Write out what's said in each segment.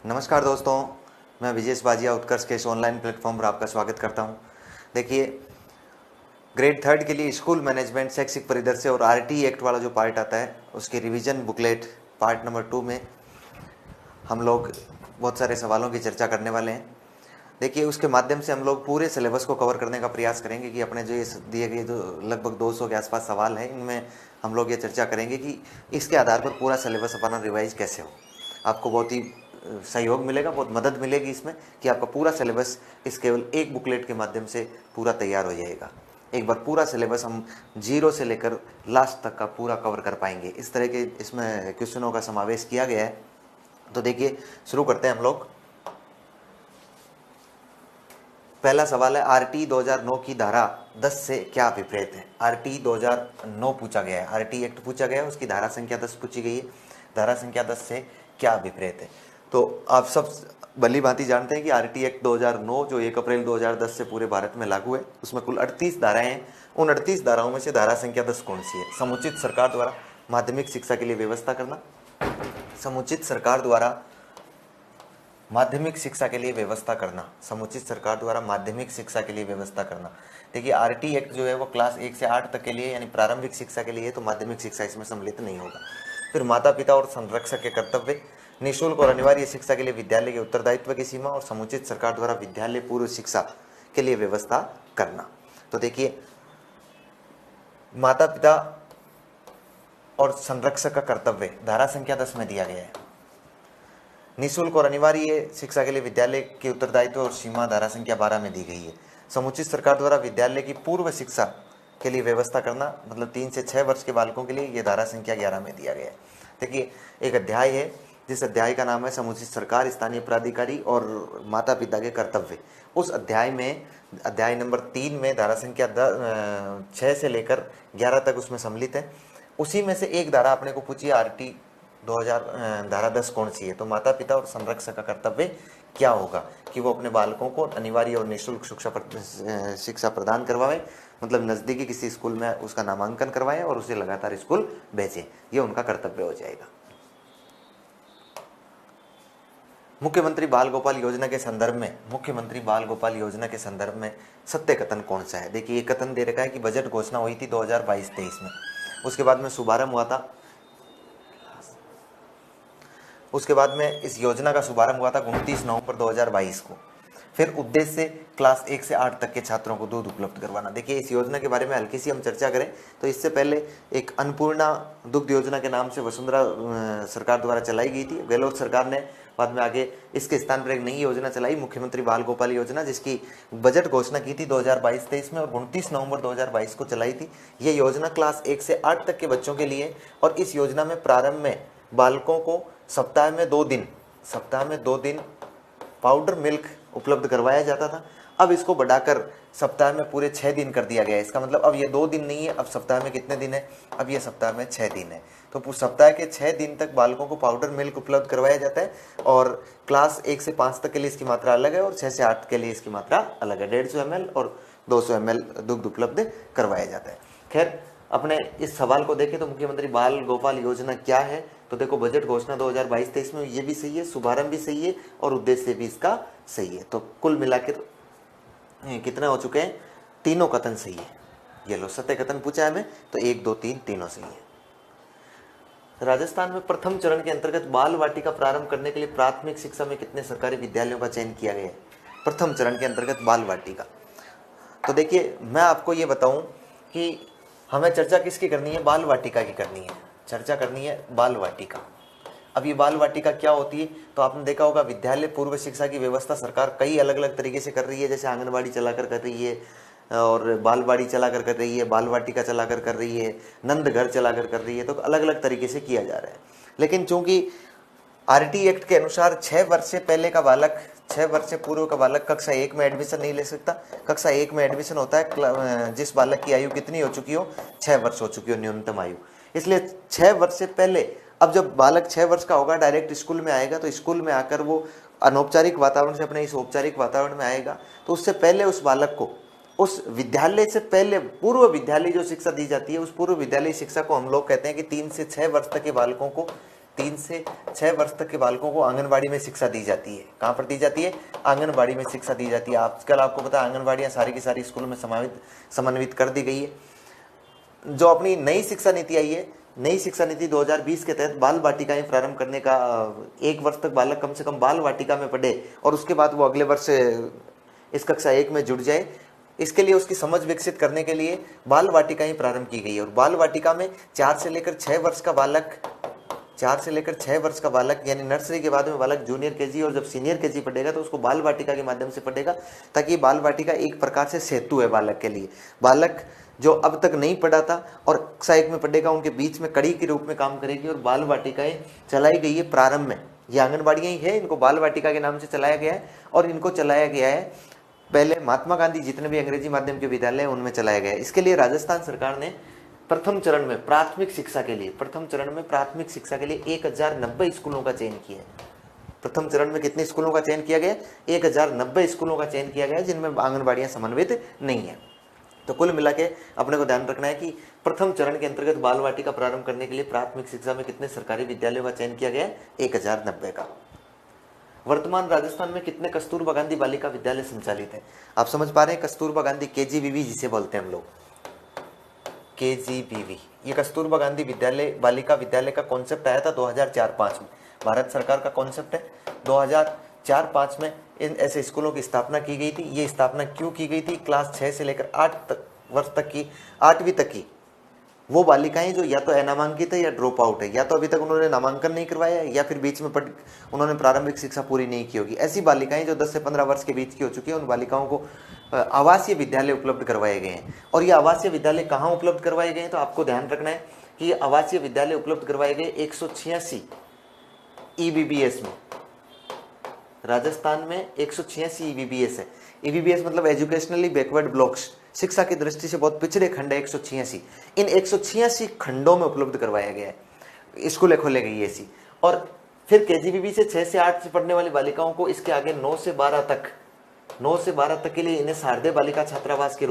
नमस्कार दोस्तों, मैं विजेश बाजिया उत्कर्ष के इस ऑनलाइन प्लेटफॉर्म पर आपका स्वागत करता हूं। देखिए, ग्रेड थर्ड के लिए स्कूल मैनेजमेंट, शैक्षिक परिदृश्य और आरटी एक्ट वाला जो पार्ट आता है उसके रिवीजन बुकलेट पार्ट नंबर 2 में हम लोग बहुत सारे सवालों की चर्चा करने वाले हैं। देखिए, उसके माध्यम से हम लोग पूरे सिलेबस को कवर करने का प्रयास करेंगे कि अपने जो ये दिए गए जो लगभग 200 के आसपास सवाल हैं, इनमें हम लोग ये चर्चा करेंगे कि इसके आधार पर पूरा सिलेबस अपना रिवाइज कैसे हो। आपको बहुत ही सहयोग मिलेगा, बहुत मदद मिलेगी इसमें कि आपका पूरा सिलेबस इस केवल एक बुकलेट के माध्यम से पूरा तैयार हो जाएगा। एक बार पूरा सिलेबस हम जीरो से लेकर लास्ट तक का पूरा कवर कर पाएंगे। इस तरह के इसमें क्वेश्चनों का समावेश किया गया है। तो देखिए, शुरू करते हैं हम लोग। पहला सवाल है, आरटी 2009 की धारा 10 से क्या विपरीत है। आरटी 2009 पूछा गया है, आरटी एक्ट पूछा गया है, उसकी धारा संख्या 10 पूछी गई है। धारा संख्या 10 से क्या विपरीत है। तो आप सब भली भांति जानते हैं कि आरटी एक्ट 2009 जो 1 अप्रैल 2010 से पूरे भारत में लागू है, उसमें कुल 38 धाराएं हैं। उन 38 धाराओं में से धारा संख्या 10 कौन सी है। समुचित सरकार द्वारा माध्यमिक शिक्षा के लिए व्यवस्था करना। समुचित सरकार द्वारा माध्यमिक शिक्षा के लिए व्यवस्था करना। समुचित सरकार द्वारा माध्यमिक शिक्षा के लिए व्यवस्था करना। देखिए, आरटी एक्ट जो है वो क्लास 1 से 8 तक के लिए यानी प्रारंभिक शिक्षा के लिए है, तो माध्यमिक शिक्षा इसमें सम्मिलित नहीं होगा। फिर माता पिता और संरक्षक के कर्तव्य, निःशुल्क और अनिवार्य शिक्षा के लिए विद्यालय के उत्तरदायित्व की सीमा और समुचित सरकार द्वारा विद्यालय पूर्व शिक्षा के लिए व्यवस्था करना। तो देखिए, माता पिता और संरक्षक का कर्तव्य धारा संख्या 10 में दिया गया है। निःशुल्क और अनिवार्य शिक्षा के लिए विद्यालय के उत्तरदायित्व और सीमा धारा संख्या 12 में दी गई है। समुचित सरकार द्वारा विद्यालय की पूर्व शिक्षा के लिए व्यवस्था करना, मतलब 3 से 6 वर्ष के बालकों के लिए, ये धारा संख्या 11 में दिया गया है। देखिए, एक अध्याय है जिस अध्याय का नाम है समुचित सरकार, स्थानीय प्राधिकारी और माता पिता के कर्तव्य। उस अध्याय में अध्याय नंबर 3 में धारा संख्या 6 से लेकर 11 तक उसमें सम्मिलित है। उसी में से एक धारा अपने को पूछी, आरटी 2000 धारा 10 कौन सी है। तो माता पिता और संरक्षक का कर्तव्य क्या होगा कि वो अपने बालकों को अनिवार्य और निःशुल्क शिक्षा प्रदान करवाएं, मतलब नजदीकी किसी स्कूल में उसका नामांकन करवाएं और उसे लगातार स्कूल भेजें। ये उनका कर्तव्य हो जाएगा। मुख्यमंत्री बाल गोपाल योजना के संदर्भ में, मुख्यमंत्री बाल गोपाल योजना के संदर्भ में सत्य कथन कौन सा है। देखिए, ये कथन दे रखा है कि बजट घोषणा हुई थी 2022-23 में, उसके बाद में शुभारंभ हुआ था, उसके बाद में इस योजना का शुभारंभ हुआ था 29 नवंबर 2022 को। फिर उद्देश्य क्लास 1 से 8 तक के छात्रों को दूध उपलब्ध करवाना। देखिए, इस योजना के बारे में हल्की सी हम चर्चा करें तो इससे पहले एक अन्नपूर्णा दुग्ध योजना के नाम से वसुंधरा सरकार द्वारा चलाई गई थी। गहलोत सरकार ने बाद में आगे इसके स्थान पर एक नई योजना चलाई, मुख्यमंत्री बाल गोपाल योजना, जिसकी बजट घोषणा की थी 2022-23 में और 29 नवंबर 2022 को चलाई थी। ये योजना क्लास 1 से 8 तक के बच्चों के लिए, और इस योजना में प्रारंभ में बालकों को सप्ताह में 2 दिन पाउडर मिल्क उपलब्ध करवाया जाता था। अब इसको बढ़ाकर सप्ताह में पूरे 6 दिन कर दिया गया है। इसका मतलब अब ये 2 दिन नहीं है, अब सप्ताह में कितने दिन है, अब ये सप्ताह में 6 दिन है। तो सप्ताह के 6 दिन तक बालकों को पाउडर मिल्क उपलब्ध करवाया जाता है और क्लास 1 से 5 तक के लिए इसकी मात्रा अलग है और 6 से 8 के लिए इसकी मात्रा अलग है। 150 ml और 200 ml दुग्ध उपलब्ध करवाया जाता है। खैर, अपने इस सवाल को देखें तो मुख्यमंत्री बाल गोपाल योजना क्या है, तो देखो, बजट घोषणा 2022-23 में ये भी सही है, शुभारंभ भी सही है और उद्देश्य भी इसका सही है। तो कुल मिलाकर कितने हो चुके हैं, तीनों कथन सही है। ये लो, सत्य कथन पूछा है हमें, तो 1 2 3 तीनों सही है। राजस्थान में प्रथम चरण के अंतर्गत बाल वाटिका प्रारंभ करने के लिए प्राथमिक शिक्षा में कितने सरकारी विद्यालयों का चयन किया गया है। प्रथम चरण के अंतर्गत बाल वाटिका, तो देखिए, मैं आपको ये बताऊं कि हमें चर्चा किसकी करनी है, बाल वाटिका की करनी है। चर्चा करनी है बाल वाटिका। अब ये बाल वाटिका क्या होती है, तो आपने देखा होगा विद्यालय पूर्व शिक्षा की व्यवस्था सरकार कई अलग अलग तरीके से कर रही है। जैसे आंगनबाड़ी चलाकर कर रही है और बालवाड़ी चलाकर कर रही है, बाल वाटिका चलाकर कर रही है, नंद घर चलाकर कर रही है। तो अलग अलग तरीके से किया जा रहा है। लेकिन चूंकि आरटी एक्ट के अनुसार 6 वर्ष से पहले का बालक, 6 वर्ष से पूर्व का बालक कक्षा 1 में एडमिशन नहीं ले सकता। कक्षा 1 में एडमिशन होता है जिस बालक की आयु कितनी हो चुकी हो, 6 वर्ष हो चुकी हो न्यूनतम आयु। इसलिए 6 वर्ष से पहले, अब जब बालक 6 वर्ष का होगा डायरेक्ट स्कूल में आएगा, तो स्कूल में आकर वो अनौपचारिक वातावरण से अपने इस औपचारिक वातावरण में आएगा। तो उससे पहले उस बालक को उस विद्यालय से पहले पूर्व विद्यालय जो शिक्षा दी जाती है, उस पूर्व विद्यालय शिक्षा को हम लोग कहते हैं कि 3 से 6 वर्ष तक के बालकों को 3 से 6 वर्ष तक के बालकों को आंगनबाड़ी में शिक्षा दी जाती है। कहाँ पर दी जाती है? आंगनबाड़ी में शिक्षा दी जाती है। आजकल आपको पता है आंगनबाड़ियाँ सारी की सारी स्कूलों में समन्वित कर दी गई है। जो अपनी नई शिक्षा नीति आई है, नई शिक्षा नीति 2020 के तहत बाल वाटिकाएं प्रारंभ करने का, 1 वर्ष तक बालक कम से कम बाल वाटिका में पढ़े और उसके बाद वो अगले वर्ष इस कक्षा 1 में जुड़ जाए, इसके लिए उसकी समझ विकसित करने के लिए बाल वाटिकाएं प्रारंभ की गई है। और बाल वाटिका में 4 से लेकर 6 वर्ष का बालक यानी नर्सरी के बाद में बालक जूनियर केजी और जब सीनियर केजी पढ़ेगा तो उसको बाल वाटिका के माध्यम से पढ़ेगा, ताकि बाल वाटिका एक प्रकार से सेतु है बालक के लिए। बालक जो अब तक नहीं पढ़ा था और कक्षा 1 में पढ़ेगा, उनके बीच में कड़ी के रूप में काम करेगी। और बाल वाटिकाएं चलाई गई है प्रारंभ में, ये आंगनबाड़ियां ही है, इनको बाल वाटिका के नाम से चलाया गया है। और इनको चलाया गया है पहले महात्मा गांधी जितने भी अंग्रेजी माध्यम के विद्यालय हैं उनमें चलाया गया है। इसके लिए राजस्थान सरकार ने प्रथम चरण में प्राथमिक शिक्षा के लिए 1090 स्कूलों का चयन किया है। प्रथम चरण में कितने स्कूलों का चयन किया गया? 1090 स्कूलों का चयन किया गया जिनमें आंगनबाड़ियां समन्वित नहीं है। तो कुल मिला के अपने को ध्यान रखना है कि प्रथम चरण के अंतर्गत बाल वाटिका प्रारंभ करने के लिए प्राथमिक शिक्षा में कितने सरकारी विद्यालयों का चयन किया गया है? 1090 का। वर्तमान राजस्थान में कितने कस्तूरबा गांधी बालिका विद्यालय संचालित है? आप समझ पा रहे हैं, कस्तूरबा गांधी केजीबीवी जिसे बोलते हैं हम लोग, केजीबीवी, ये कस्तूरबा गांधी विद्यालय बालिका विद्यालय का कॉन्सेप्ट आया था 2004-05 में। भारत सरकार का कॉन्सेप्ट है। 2004-05 में इन ऐसे स्कूलों की स्थापना की गई थी। ये स्थापना क्यों की गई थी? क्लास 6 से लेकर 8 वर्ष तक की, 8वीं तक की वो बालिकाएं जो या तो अनामांकित है या ड्रॉप आउट है, या तो अभी तक उन्होंने नामांकन नहीं करवाया है या फिर बीच में उन्होंने प्रारंभिक शिक्षा पूरी नहीं की होगी, ऐसी बालिकाएं जो 10 से 15 वर्ष के बीच की हो चुकी है, उन बालिकाओं को आवासीय विद्यालय उपलब्ध करवाए गए हैं। और ये आवासीय विद्यालय कहाँ उपलब्ध करवाए गए हैं? तो आपको ध्यान रखना है कि ये आवासीय विद्यालय उपलब्ध करवाए गए 186 EBBS में। राजस्थान में 186 EBBS है। EBBS मतलब एजुकेशनली बैकवर्ड ब्लॉक्स, शिक्षा की दृष्टि से बहुत पिछड़े खंड है 186। इन 186 खंडों में उपलब्ध करवाया गया है, स्कूलें खोले गई ऐसी। और फिर केजीबीवी से 6 से 8 से पढ़ने वाली बालिकाओं को इसके आगे 9 से 12 तक के लिए इन्हें शारदीय बालिका छात्रावास के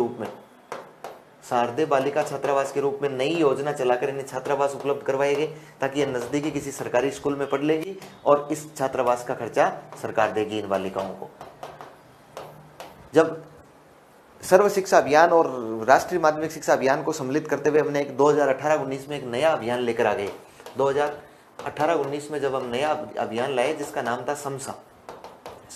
रूप में नई योजना चलाकर इन्हें छात्रावास उपलब्ध करवाए गए, ताकि ये नजदीकी किसी सरकारी स्कूल में पढ़ लेगी और इस छात्रावास का खर्चा सरकार देगी इन बालिकाओं को। जब सर्व शिक्षा अभियान और राष्ट्रीय माध्यमिक शिक्षा अभियान को सम्मिलित करते हुए हमने एक 2018-19 में एक नया अभियान लेकर आ गए। 2018-19 में जब हम नया अभियान लाए जिसका नाम था समसा,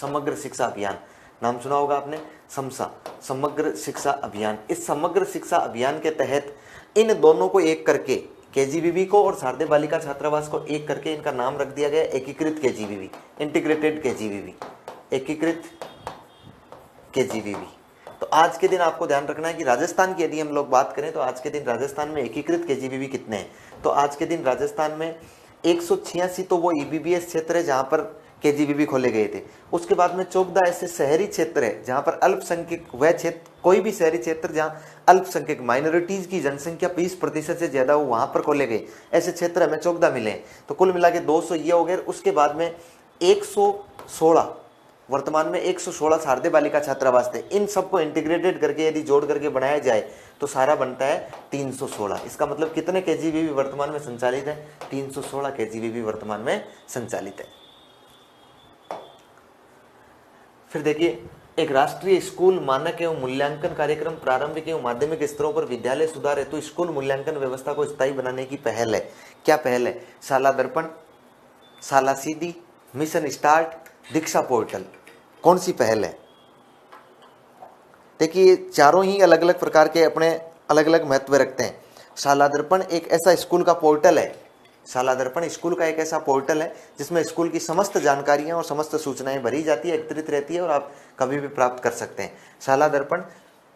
समग्र शिक्षा अभियान, नाम सुना होगा आपने, समसा, समग्र शिक्षा अभियान। इस समग्र शिक्षा अभियान के तहत इन दोनों को एक करके, केजीबीवी को और शारदीय बालिका छात्रावास को एक करके इनका नाम रख दिया गया एकीकृत केजीबीवी, इंटीग्रेटेड केजीबीवी, एकीकृत केजीबीवी। तो आज के दिन आपको ध्यान रखना है कि राजस्थान की यदि हम लोग बात करें तो आज के दिन राजस्थान में एकीकृत केजीबीवी कितने हैं? तो आज के दिन राजस्थान में 186 तो वो EBBS क्षेत्र है जहां पर केजीबीवी खोले गए थे। उसके बाद में 14 ऐसे शहरी क्षेत्र है जहां पर अल्पसंख्यक, वह क्षेत्र, कोई भी शहरी क्षेत्र जहां अल्पसंख्यक माइनॉरिटीज की जनसंख्या 20% से ज्यादा हो वहां पर खोले गए ऐसे क्षेत्र हमें 14 मिले। तो कुल मिला के 200 ये हो गए। उसके बाद में 116, वर्तमान में 116 शारदीय बालिका छात्रावास थे। इन सबको इंटीग्रेटेड करके यदि जोड़ करके बनाया जाए तो सारा बनता है 316। इसका मतलब कितने केजीबीवी वर्तमान में संचालित है? 316 केजीबीवी वर्तमान में संचालित है। फिर देखिए, एक राष्ट्रीय स्कूल मानक एवं मूल्यांकन कार्यक्रम प्रारंभिक एवं माध्यमिक स्तरों पर विद्यालय सुधार हेतु स्कूल मूल्यांकन व्यवस्था को स्थायी बनाने की पहल है। क्या पहल है? शाला दर्पण, शाला सीधी, मिशन स्टार्ट, दीक्षा पोर्टल। कौन सी पहल है? देखिए, चारों ही अलग अलग प्रकार के अपने अलग अलग महत्व रखते हैं। शाला दर्पण एक ऐसा स्कूल का पोर्टल है, शाला दर्पण स्कूल का एक ऐसा पोर्टल है जिसमें स्कूल की समस्त जानकारियां और समस्त सूचनाएं भरी जाती है, एकत्रित रहती है और आप कभी भी प्राप्त कर सकते हैं। शाला दर्पण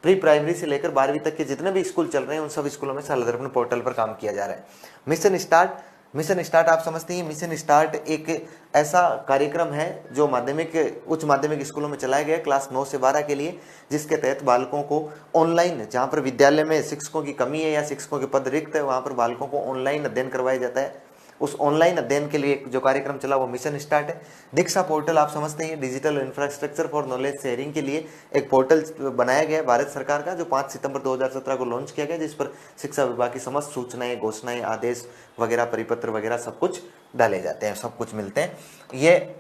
प्री प्राइमरी से लेकर 12वीं तक के जितने भी स्कूल चल रहे हैं उन सब स्कूलों में शाला दर्पण पोर्टल पर काम किया जा रहा है। मिशन स्टार्ट, मिशन स्टार्ट आप समझते हैं, मिशन स्टार्ट एक ऐसा कार्यक्रम है जो माध्यमिक, उच्च माध्यमिक स्कूलों में चलाया गया क्लास 9 से 12 के लिए, जिसके तहत बालकों को ऑनलाइन, जहां पर विद्यालय में शिक्षकों की कमी है या शिक्षकों के पद रिक्त है, वहां पर बालकों को ऑनलाइन अध्ययन करवाया जाता है। उस ऑनलाइन अध्ययन के लिए जो कार्यक्रम चला वो मिशन स्टार्ट है। दीक्षा पोर्टल आप समझते हैं, digital infrastructure for knowledge sharing के लिए एक पोर्टल बनाया गया है भारत सरकार का, जो 5 सितंबर 2017 को लॉन्च किया गया, जिस पर शिक्षा विभाग की समस्त सूचनाएं, घोषणाएं, आदेश वगैरह, परिपत्र वगैरह सब कुछ डाले जाते हैं, सब कुछ मिलते हैं। ये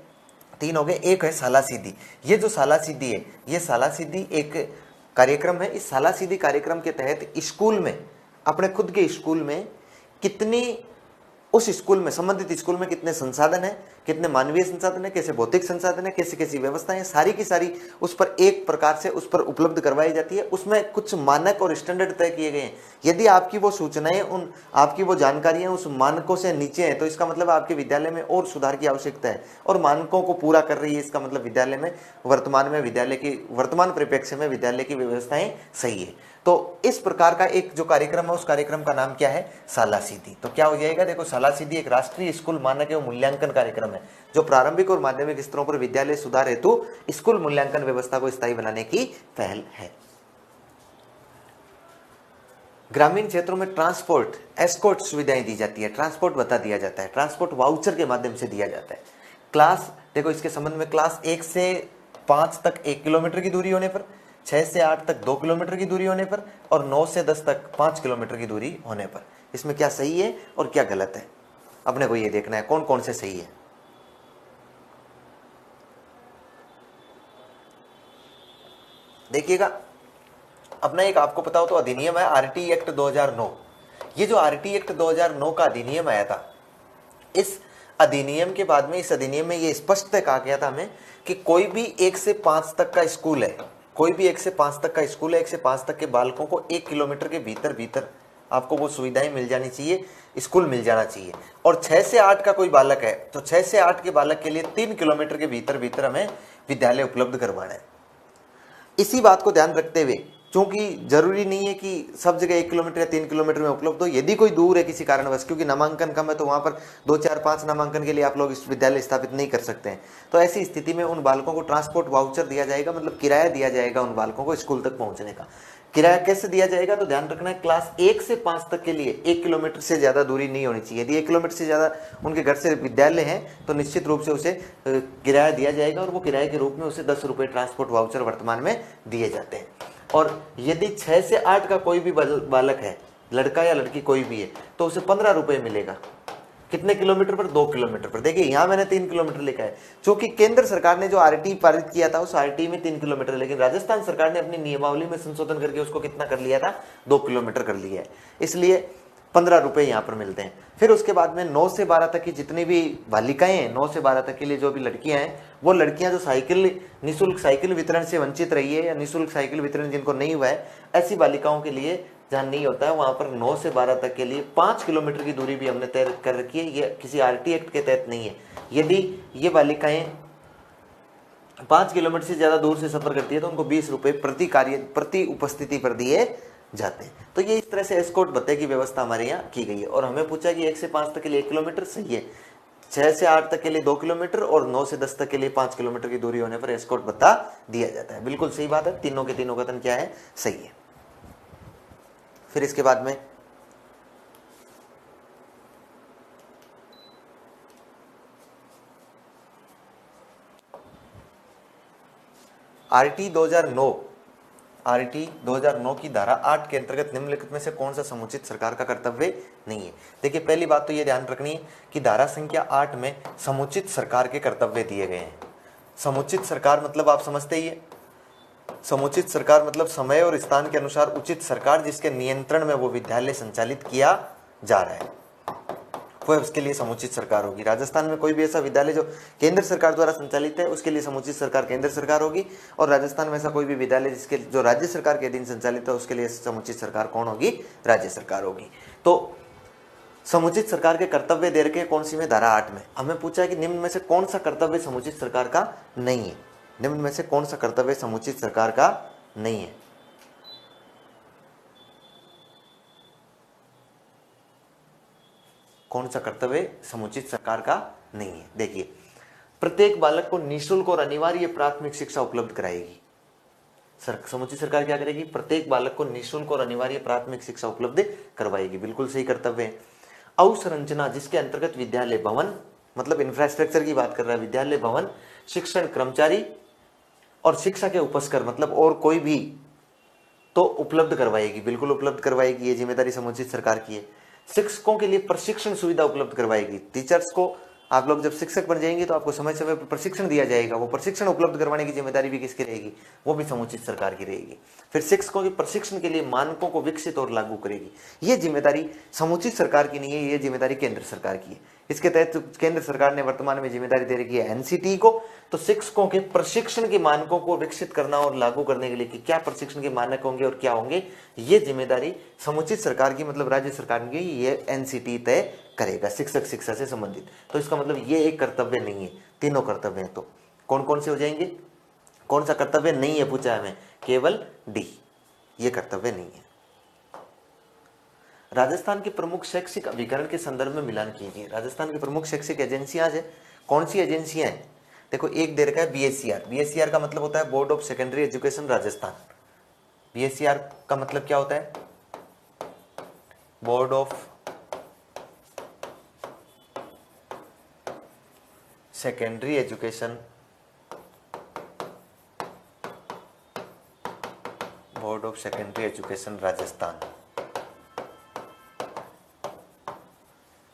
3 हो गए। एक है साला सीधी। ये जो साला सीधी है, ये साला सीधी एक कार्यक्रम है। इस साला सीधी कार्यक्रम के तहत स्कूल में, अपने खुद के स्कूल में कितनी, उस स्कूल में, संबंधित स्कूल में कितने संसाधन है, कितने मानवीय संसाधन है, कैसे भौतिक संसाधन है, कैसी कैसी व्यवस्थाएं, सारी की सारी उस पर एक प्रकार से उस पर उपलब्ध करवाई जाती है। उसमें कुछ मानक और स्टैंडर्ड तय किए गए हैं। यदि आपकी वो सूचनाएं, उन आपकी वो जानकारियां उस मानकों से नीचे है, तो इसका मतलब आपके विद्यालय में और सुधार की आवश्यकता है, और मानकों को पूरा कर रही है, इसका मतलब विद्यालय में विद्यालय की वर्तमान परिप्रेक्ष्य में विद्यालय की व्यवस्थाएं सही है। तो इस प्रकार का एक जो कार्यक्रम है, उस कार्यक्रम का नाम क्या है? साला सीधी। तो क्या हो जाएगा? देखो, साला सीधी एक राष्ट्रीय स्कूल मानक एवं मूल्यांकन कार्यक्रम है, जो प्रारंभिक और माध्यमिक स्तरों पर विद्यालय सुधार हेतु स्कूल मूल्यांकन व्यवस्था को स्थायी बनाने की पहल है। ग्रामीण क्षेत्रों में ट्रांसपोर्ट, एस्कॉर्ट सुविधाएं दी जाती है, ट्रांसपोर्ट भत्ता दिया जाता है, ट्रांसपोर्ट वाउचर के माध्यम से दिया जाता है। क्लास, देखो इसके संबंध में, क्लास 1 से 5 तक 1 किलोमीटर की दूरी होने पर, 6 से 8 तक 2 किलोमीटर की दूरी होने पर, और 9 से 10 तक 5 किलोमीटर की दूरी होने पर। इसमें क्या सही है और क्या गलत है, अपने को ये देखना है कौन कौन से सही है। देखिएगा, अपना एक आपको पता हो तो अधिनियम है आरटी एक्ट 2009। ये जो आरटी एक्ट 2009 का अधिनियम आया था, इस अधिनियम के बाद में, इस अधिनियम में ये स्पष्ट कहा गया था हमें कि कोई भी 1 से 5 तक का स्कूल है, कोई भी 1 से 5 तक का स्कूल है, 1 से 5 तक के बालकों को 1 किलोमीटर के भीतर आपको वो सुविधाएं मिल जानी चाहिए, स्कूल मिल जाना चाहिए। और 6 से 8 का कोई बालक है तो 6 से 8 के बालक के लिए 3 किलोमीटर के भीतर हमें विद्यालय उपलब्ध करवाना है। इसी बात को ध्यान रखते हुए, क्योंकि जरूरी नहीं है कि सब जगह 1 किलोमीटर या 3 किलोमीटर में उपलब्ध हो, यदि कोई दूर है किसी कारणवश, क्योंकि नामांकन कम है, तो वहां पर 2, 4, 5 नामांकन के लिए आप लोग इस विद्यालय स्थापित नहीं कर सकते हैं, तो ऐसी स्थिति में उन बालकों को ट्रांसपोर्ट वाउचर दिया जाएगा, मतलब किराया दिया जाएगा उन बालकों को स्कूल तक पहुंचने का। किराया कैसे दिया जाएगा? तो ध्यान रखना है, क्लास 1 से 5 तक के लिए 1 किलोमीटर से ज्यादा दूरी नहीं होनी चाहिए। यदि 1 किलोमीटर से ज्यादा उनके घर से विद्यालय है तो निश्चित रूप से उसे किराया दिया जाएगा, और वो किराए के रूप में उसे 10 रुपए ट्रांसपोर्ट वाउचर वर्तमान में दिए जाते हैं। और यदि 6 से 8 का कोई भी बालक है, लड़का या लड़की कोई भी है, तो उसे 15 रुपए मिलेगा। कितने किलोमीटर पर? 2 किलोमीटर पर। देखिए यहाँ मैंने 3 किलोमीटर लिखा है, क्योंकि केंद्र सरकार ने जो आरटी पारित किया था उस आरटी में 3 किलोमीटर, लेकिन राजस्थान सरकार ने अपनी नियमावली में संशोधन करके उसको कितना कर लिया था? 2 किलोमीटर कर लिया है, इसलिए 15 रुपए यहाँ पर मिलते हैं। फिर उसके बाद में 9 से 12 तक की जितनी भी बालिकाएं हैं, 9 से 12 तक के लिए जो भी लड़कियां हैं, वो लड़कियां जो निःशुल्क साइकिल वितरण से वंचित रही है, या निःशुल्क साइकिल वितरण जिनको नहीं हुआ है, ऐसी बालिकाओं के लिए जहां नहीं होता है, वहां पर 9 से 12 तक के लिए 5 किलोमीटर की दूरी भी हमने तय कर रखी है। ये किसी आरटी एक्ट के तहत नहीं है। यदि ये बालिकाएं 5 किलोमीटर से ज्यादा दूर से सफर करती है तो उनको 20 रुपए प्रति उपस्थिति पर दिए जाते हैं। तो ये इस तरह से एस्कॉर्ट भत्ते की व्यवस्था हमारे यहाँ की गई है। और हमें पूछा कि 1 से 5 तक के लिए 1 किलोमीटर सही है, 6 से 8 तक के लिए 2 किलोमीटर, और 9 से 10 तक के लिए 5 किलोमीटर की दूरी होने पर एस्कॉर्ट भत्ता दिया जाता है। बिल्कुल सही बात है, तीनों के तीनों कथन क्या है? सही है। फिर इसके बाद में आरटी 2009 की धारा 8 के अंतर्गत निम्नलिखित में से कौन सा समुचित सरकार का कर्तव्य नहीं है? देखिए, पहली बात तो ये ध्यान रखनी है कि धारा संख्या 8 में समुचित सरकार के कर्तव्य दिए गए हैं। समुचित सरकार मतलब आप समझते ही है, समुचित सरकार मतलब समय और स्थान के अनुसार उचित सरकार, जिसके नियंत्रण में वो विद्यालय संचालित किया जा रहा है, वह उसके लिए समुचित सरकार होगी। राजस्थान में कोई भी ऐसा विद्यालय जो केंद्र सरकार द्वारा संचालित है, उसके लिए समुचित सरकार केंद्र सरकार होगी। और राजस्थान में ऐसा कोई भी विद्यालय जिसके जो राज्य सरकार के अधीन संचालित है, उसके लिए समुचित सरकार कौन होगी? राज्य सरकार होगी। तो समुचित सरकार के कर्तव्य दे रखे कौन सी में? धारा 8 में। हमें पूछा है कि निम्न में से कौन सा कर्तव्य समुचित सरकार का नहीं है? निम्न में से कौन सा कर्तव्य समुचित सरकार का नहीं है? कौन सा कर्तव्य समुचित सरकार का नहीं है? देखिए, प्रत्येक बालक को निःशुल्क और अनिवार्य प्राथमिक शिक्षा उपलब्ध कराएगी। समुचित सरकार क्या करेगी? प्रत्येक बालक को निःशुल्क और अनिवार्य प्राथमिक शिक्षा उपलब्ध करवाएगी। बिल्कुल सही कर्तव्य है। अवसंरचना जिसके अंतर्गत विद्यालय भवन, मतलब इंफ्रास्ट्रक्चर की बात कर रहा है, विद्यालय भवन, शिक्षण कर्मचारी और शिक्षा के उपस्कर, मतलब और कोई भी, तो उपलब्ध करवाएगी, बिल्कुल उपलब्ध करवाएगी। ये जिम्मेदारी समुचित सरकार की है। शिक्षकों के लिए प्रशिक्षण सुविधा उपलब्ध करवाएगी। टीचर्स को, आप लोग जब शिक्षक बन जाएंगे तो आपको समय समय पर प्रशिक्षण दिया जाएगा, वो प्रशिक्षण उपलब्ध करवाने की जिम्मेदारी भी किसकी रहेगी, वो भी समुचित सरकार की रहेगी। फिर शिक्षकों के प्रशिक्षण के लिए मानकों को विकसित और लागू करेगी। ये जिम्मेदारी समुचित सरकार की नहीं है, ये जिम्मेदारी केंद्र सरकार की है। इसके तहत केंद्र सरकार ने वर्तमान में जिम्मेदारी दे रखी है एनसीटी को, तो शिक्षकों के प्रशिक्षण के मानकों को विकसित करना और लागू करने के लिए कि क्या प्रशिक्षण के मानक होंगे और क्या होंगे, ये जिम्मेदारी समुचित सरकार की, मतलब राज्य सरकार की, ये एनसीटी तय करेगा शिक्षक शिक्षा से संबंधित। तो इसका मतलब ये एक कर्तव्य नहीं है, तीनों कर्तव्य हैं। तो कौन कौन से हो जाएंगे, कौन सा कर्तव्य नहीं है पूछा हमें, केवल डी, ये कर्तव्य नहीं है। राजस्थान के प्रमुख शैक्षिक अभिकरण के संदर्भ में मिलान कीजिए। राजस्थान की प्रमुख शैक्षिक एजेंसियां है, कौन सी एजेंसियां हैं, देखो एक दे रखा है बीएससीआर। बीएससीआर का मतलब होता है board of secondary education Rajasthan. BSCR का मतलब क्या होता है, board of secondary education, board of secondary education Rajasthan,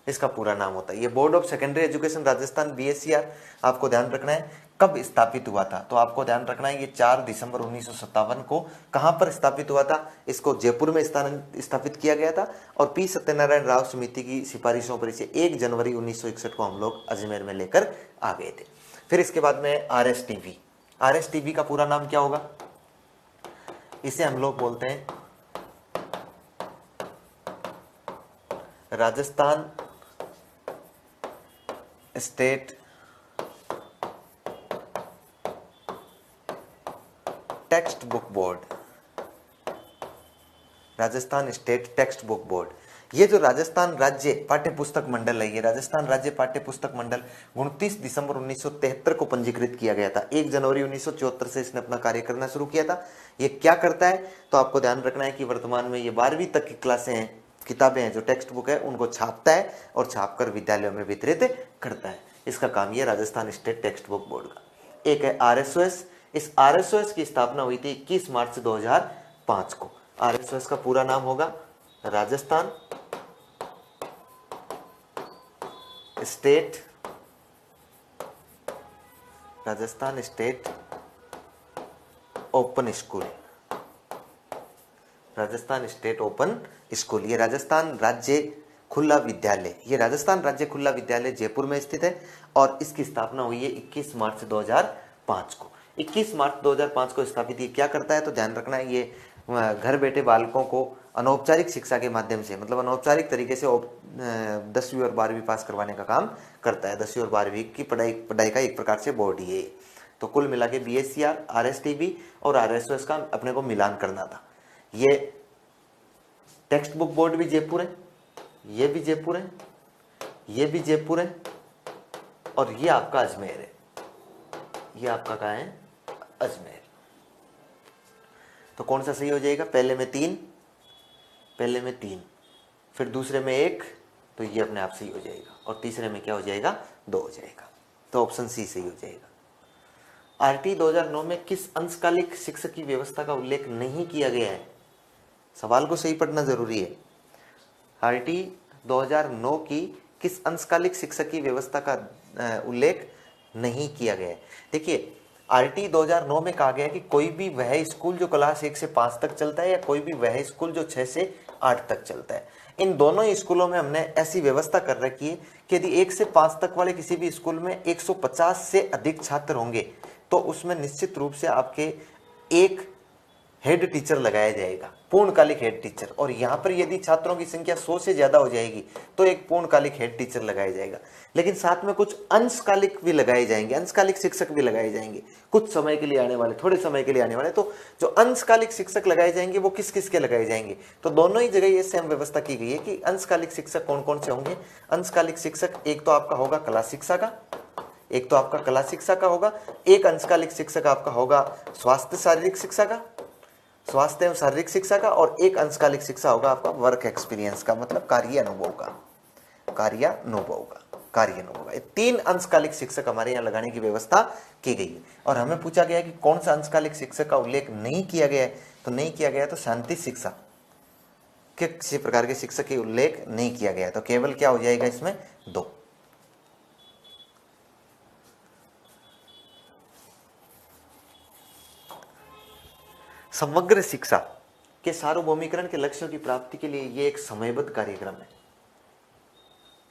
इसका पूरा नाम होता है। ये board of secondary education Rajasthan BSCR आपको ध्यान रखना है कब स्थापित हुआ था, तो आपको ध्यान रखना है ये 4 दिसंबर 1957 को कहां पर स्थापित हुआ था, इसको जयपुर में स्थापित किया गया था। और पी सत्यनारायण राव समिति की सिफारिशों पर इसे 1 जनवरी 1961 को हम लोग अजमेर में लेकर आ गए थे। फिर इसके बाद में आरएसटीवी। आरएसटीवी का पूरा नाम क्या होगा, इसे हम लोग बोलते हैं Rajasthan state text book board. Rajasthan state text book board, ये जो राजस्थान राज्य पाठ्य पुस्तक मंडल है, ये राजस्थान राज्य पाठ्य पुस्तक मंडल 29 दिसंबर 1973 को पंजीकृत किया गया था। 1 जनवरी 1974 से इसने अपना कार्य करना शुरू किया था। ये क्या करता है, तो आपको ध्यान रखना है कि वर्तमान में ये 12वीं तक की क्लासें हैं, किताबें हैं, जो टेक्स्ट बुक है उनको छापता है और छापकर विद्यालयों में वितरित करता है। इसका काम ये Rajasthan state text book board का। एक है आरएसओएस। इस आरएसओएस की स्थापना हुई थी 21 मार्च 2005 को। आरएसओएस का पूरा नाम होगा Rajasthan state open school. Rajasthan state open school, ये राजस्थान राज्य खुला विद्यालय, ये राजस्थान राज्य खुला विद्यालय जयपुर में स्थित है और इसकी स्थापना हुई है 21 मार्च 2005 को। 21 मार्च 2005 को स्थापित। ये क्या करता है, तो ध्यान रखना है, ये घर बैठे बालकों को अनौपचारिक शिक्षा के माध्यम से, मतलब अनौपचारिक तरीके से 10वीं और 12वीं पास करवाने का काम करता है। 10वीं और 12वीं की पढ़ाई का एक प्रकार से बोर्ड ही है। तो कुल मिला के बीएससीआर, आरएसटीबी और आरएसओएस का अपने को मिलान करना था। ये टेक्स्ट बुक बोर्ड भी जयपुर है, ये भी जयपुर है, ये भी जयपुर है और ये आपका अजमेर है। ये आपका कहाँ है, अजमेर। तो कौन सा सही हो जाएगा, पहले में 3, फिर दूसरे में 1, तो ये अपने आप सही हो जाएगा और तीसरे में क्या हो जाएगा, 2 हो जाएगा। तो ऑप्शन सी सही हो जाएगा। आरटी 2009 में किस अंशकालिक शिक्षक की व्यवस्था का उल्लेख नहीं किया गया है, सवाल को सही पढ़ना जरूरी है। आरटी 2009 की किस अंशकालिक शिक्षक की व्यवस्था का उल्लेख नहीं किया गया है। देखिए आरटी 2009 में कहा गया कि कोई भी वह स्कूल जो क्लास 1 से 5 तक चलता है या कोई भी वह स्कूल जो 6 से 8 तक चलता है, इन दोनों ही स्कूलों में हमने ऐसी व्यवस्था कर रखी है कि यदि 1 से 5 तक वाले किसी भी स्कूल में 150 से अधिक छात्र होंगे तो उसमें निश्चित रूप से आपके एक हेड टीचर लगाया जाएगा, पूर्णकालिक हेड टीचर। और यहाँ पर यदि छात्रों की संख्या 100 से ज्यादा हो जाएगी तो एक पूर्णकालिक हेड टीचर लगाया जाएगा। लेकिन साथ में कुछ अंशकालिक भी लगाए जाएंगे, अंशकालिक शिक्षक भी लगाए जाएंगे, कुछ समय के लिए आने वाले, थोड़े समय के लिए आने वाले। तो जो अंशकालिक शिक्षक लगाए जाएंगे वो किस किस के लगाए जाएंगे, तो दोनों ही जगह ये सेम व्यवस्था की गई है कि अंशकालिक शिक्षक कौन कौन से होंगे। अंशकालिक शिक्षक एक तो आपका होगा कला शिक्षा का, एक तो आपका कला शिक्षा का होगा, एक अंशकालिक शिक्षक आपका होगा स्वास्थ्य शारीरिक शिक्षा का, स्वास्थ्य एवं शारीरिक शिक्षा का, और एक अंशकालिक शिक्षा होगा आपका वर्क एक्सपीरियंस का, मतलब कार्य अनुभव का। कार्यानुभव होगा, कार्यानुभव होगा। 3 अंशकालिक शिक्षक हमारे यहाँ लगाने की व्यवस्था की गई है। और हमें पूछा गया कि कौन सा अंशकालिक शिक्षक का उल्लेख नहीं किया गया है, तो नहीं किया गया तो शांति शिक्षा के किसी प्रकार के शिक्षक के उल्लेख नहीं किया गया, तो केवल क्या हो जाएगा इसमें 2। समग्र शिक्षा के सार्वभौमिकरण के लक्ष्यों की प्राप्ति के लिए ये एक समयबद्ध कार्यक्रम है।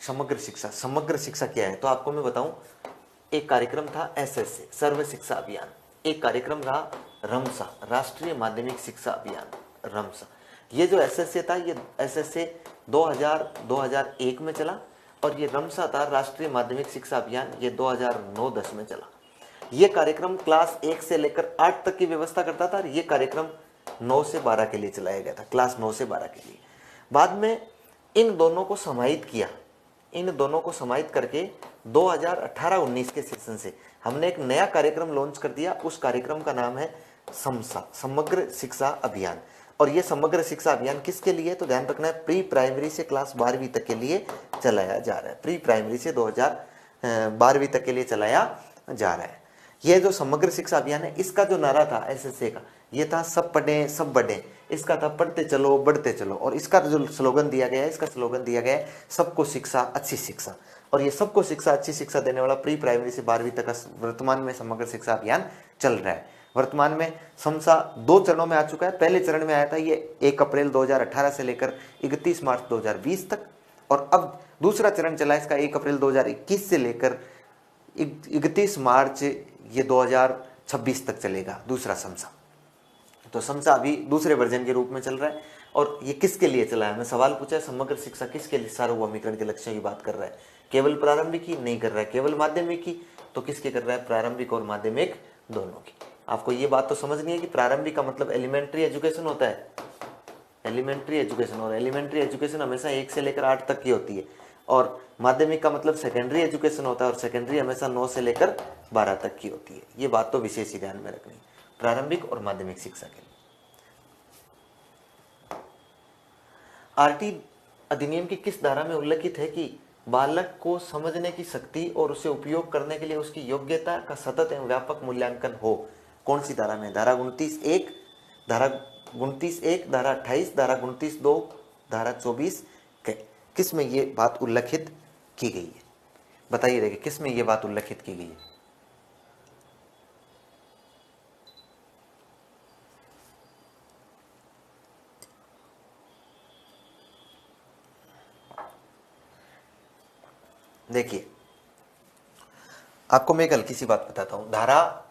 समग्र शिक्षा क्या है, तो आपको मैं बताऊं, एक कार्यक्रम था एसएसए सर्व शिक्षा अभियान, एक कार्यक्रम रहा रमसा राष्ट्रीय माध्यमिक शिक्षा अभियान रमसा। ये जो एसएसए था, ये एसएसए 2001 में चला, और ये रमसा था राष्ट्रीय माध्यमिक शिक्षा अभियान, ये 2009-10 में चला। ये कार्यक्रम क्लास 1 से लेकर 8 तक की व्यवस्था करता था, और ये कार्यक्रम 9 से 12 के लिए चलाया गया था, क्लास 9 से 12 के लिए। बाद में इन दोनों को समाहित किया, इन दोनों को समाहित करके 2018-19 के सेशन से हमने एक नया कार्यक्रम लॉन्च कर दिया। उस कार्यक्रम का नाम है समसा, समग्र शिक्षा अभियान। और ये समग्र शिक्षा अभियान किसके लिए, तो ध्यान रखना है, प्री प्राइमरी से क्लास 12वीं तक के लिए चलाया जा रहा है। प्री प्राइमरी से 2012वीं तक के लिए चलाया जा रहा है। ये जो समग्र शिक्षा अभियान है, इसका जो नारा था एसएसए का, ये था सब पढ़ें सब बढ़ें। इसका था पढ़ते चलो बढ़ते चलो। और इसका जो स्लोगन दिया गया है, इसका स्लोगन दिया गया है सबको शिक्षा अच्छी शिक्षा। और ये सबको शिक्षा अच्छी शिक्षा देने वाला प्री प्राइमरी से 12वीं तक का वर्तमान में समग्र शिक्षा अभियान चल रहा है। वर्तमान में समसा 2 चरणों में आ चुका है। पहले चरण में आया था ये 1 अप्रैल 2018 से लेकर 31 मार्च 2020 तक, और अब दूसरा चरण चला इसका 1 अप्रैल 2021 से लेकर 31 मार्च ये 2026 तक चलेगा दूसरा समसा। तो समसा अभी दूसरे वर्जन के रूप में चल रहा है। और ये किसके लिए चला है, हमें सवाल पूछा है, समग्र शिक्षा किसके लिए सार्वभौमिकरण के लक्ष्यों की बात कर रहा है, केवल प्रारंभिक की नहीं कर रहा है, केवल माध्यमिक की, तो किसके कर रहा है, प्रारंभिक और माध्यमिक दोनों की। आपको ये बात तो समझनी है कि प्रारंभिक का मतलब एलिमेंट्री एजुकेशन होता है, एलिमेंट्री एजुकेशन, और एलिमेंट्री एजुकेशन हमेशा 1 से लेकर 8 तक की होती है। और माध्यमिक का मतलब सेकेंडरी एजुकेशन होता है, और सेकेंडरी हमेशा 9 से लेकर 12 तक की होती है। ये बात तो विशेष ही ध्यान में रखनी है प्रारंभिक और माध्यमिक शिक्षा के लिए। आरटी अधिनियम की किस धारा में उल्लेखित है कि बालक को समझने की शक्ति और उसे उपयोग करने के लिए उसकी योग्यता का सतत एवं व्यापक मूल्यांकन हो? कौन सी धारा में? धारा 29(1), धारा 29(1), धारा 28, धारा 29(2), धारा 24। किस में ये बात उल्लेखित की गई है, बताइए। देखिए किस में ये बात उल्लेखित की गई है। देखिए आपको मैं एक हल्की सी बात बताता हूं। धारा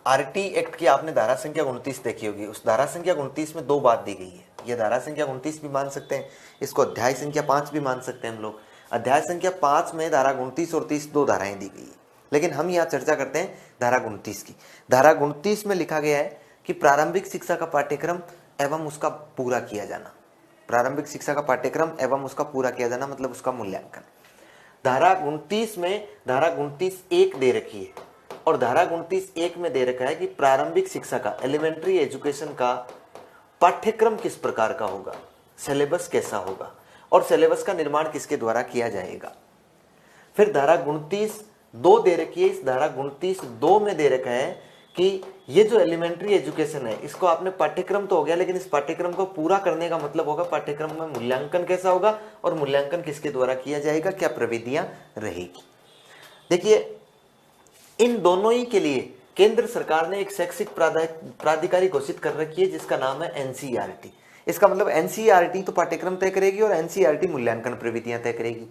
आरटी एक्ट की आपने धारा संख्या 29 देखी होगी। उस धारा संख्या 29 में 2 बात दी गई है। ये धारा संख्या 29 भी मान सकते हैं, इसको अध्याय संख्या 5 भी मान सकते हैं हम लोग। अध्याय संख्या 5 में धारा 29 और 30 2 धाराएं दी गई है, लेकिन हम यहाँ चर्चा करते हैं धारा 29 की। धारा 29 में लिखा गया है कि प्रारंभिक शिक्षा का पाठ्यक्रम एवं उसका पूरा किया जाना, प्रारंभिक शिक्षा का पाठ्यक्रम एवं उसका पूरा किया जाना मतलब उसका मूल्यांकन। धारा 29 में धारा 29(1) दे रखी है, और धारा 29(1) में दे रखा है कि प्रारंभिक शिक्षा का, एलिमेंट्री एजुकेशन का पाठ्यक्रम किस प्रकार का होगा, सिलेबस कैसा होगा, और सिलेबस का निर्माण किसके द्वारा किया जाएगा। फिर धारा 29(2) दे रखी है। इस धारा 29(2) में दे रखा है कि ये जो एलिमेंट्री एजुकेशन है, इसको आपने पाठ्यक्रम तो हो गया, लेकिन इस पाठ्यक्रम को पूरा करने का मतलब होगा पाठ्यक्रम में मूल्यांकन कैसा होगा, और मूल्यांकन किसके द्वारा किया जाएगा, क्या प्रविधियां रहेगी। देखिए इन दोनों ही के लिए केंद्र सरकार ने एक शैक्षिक प्राधिकारी घोषित कर रखी है, जिसका नाम है एनसीईआरटी। इसका मतलब एनसीईआरटी तो पाठ्यक्रम तय करेगी और एनसीईआरटी मूल्यांकन प्रविधियां तय करेगी।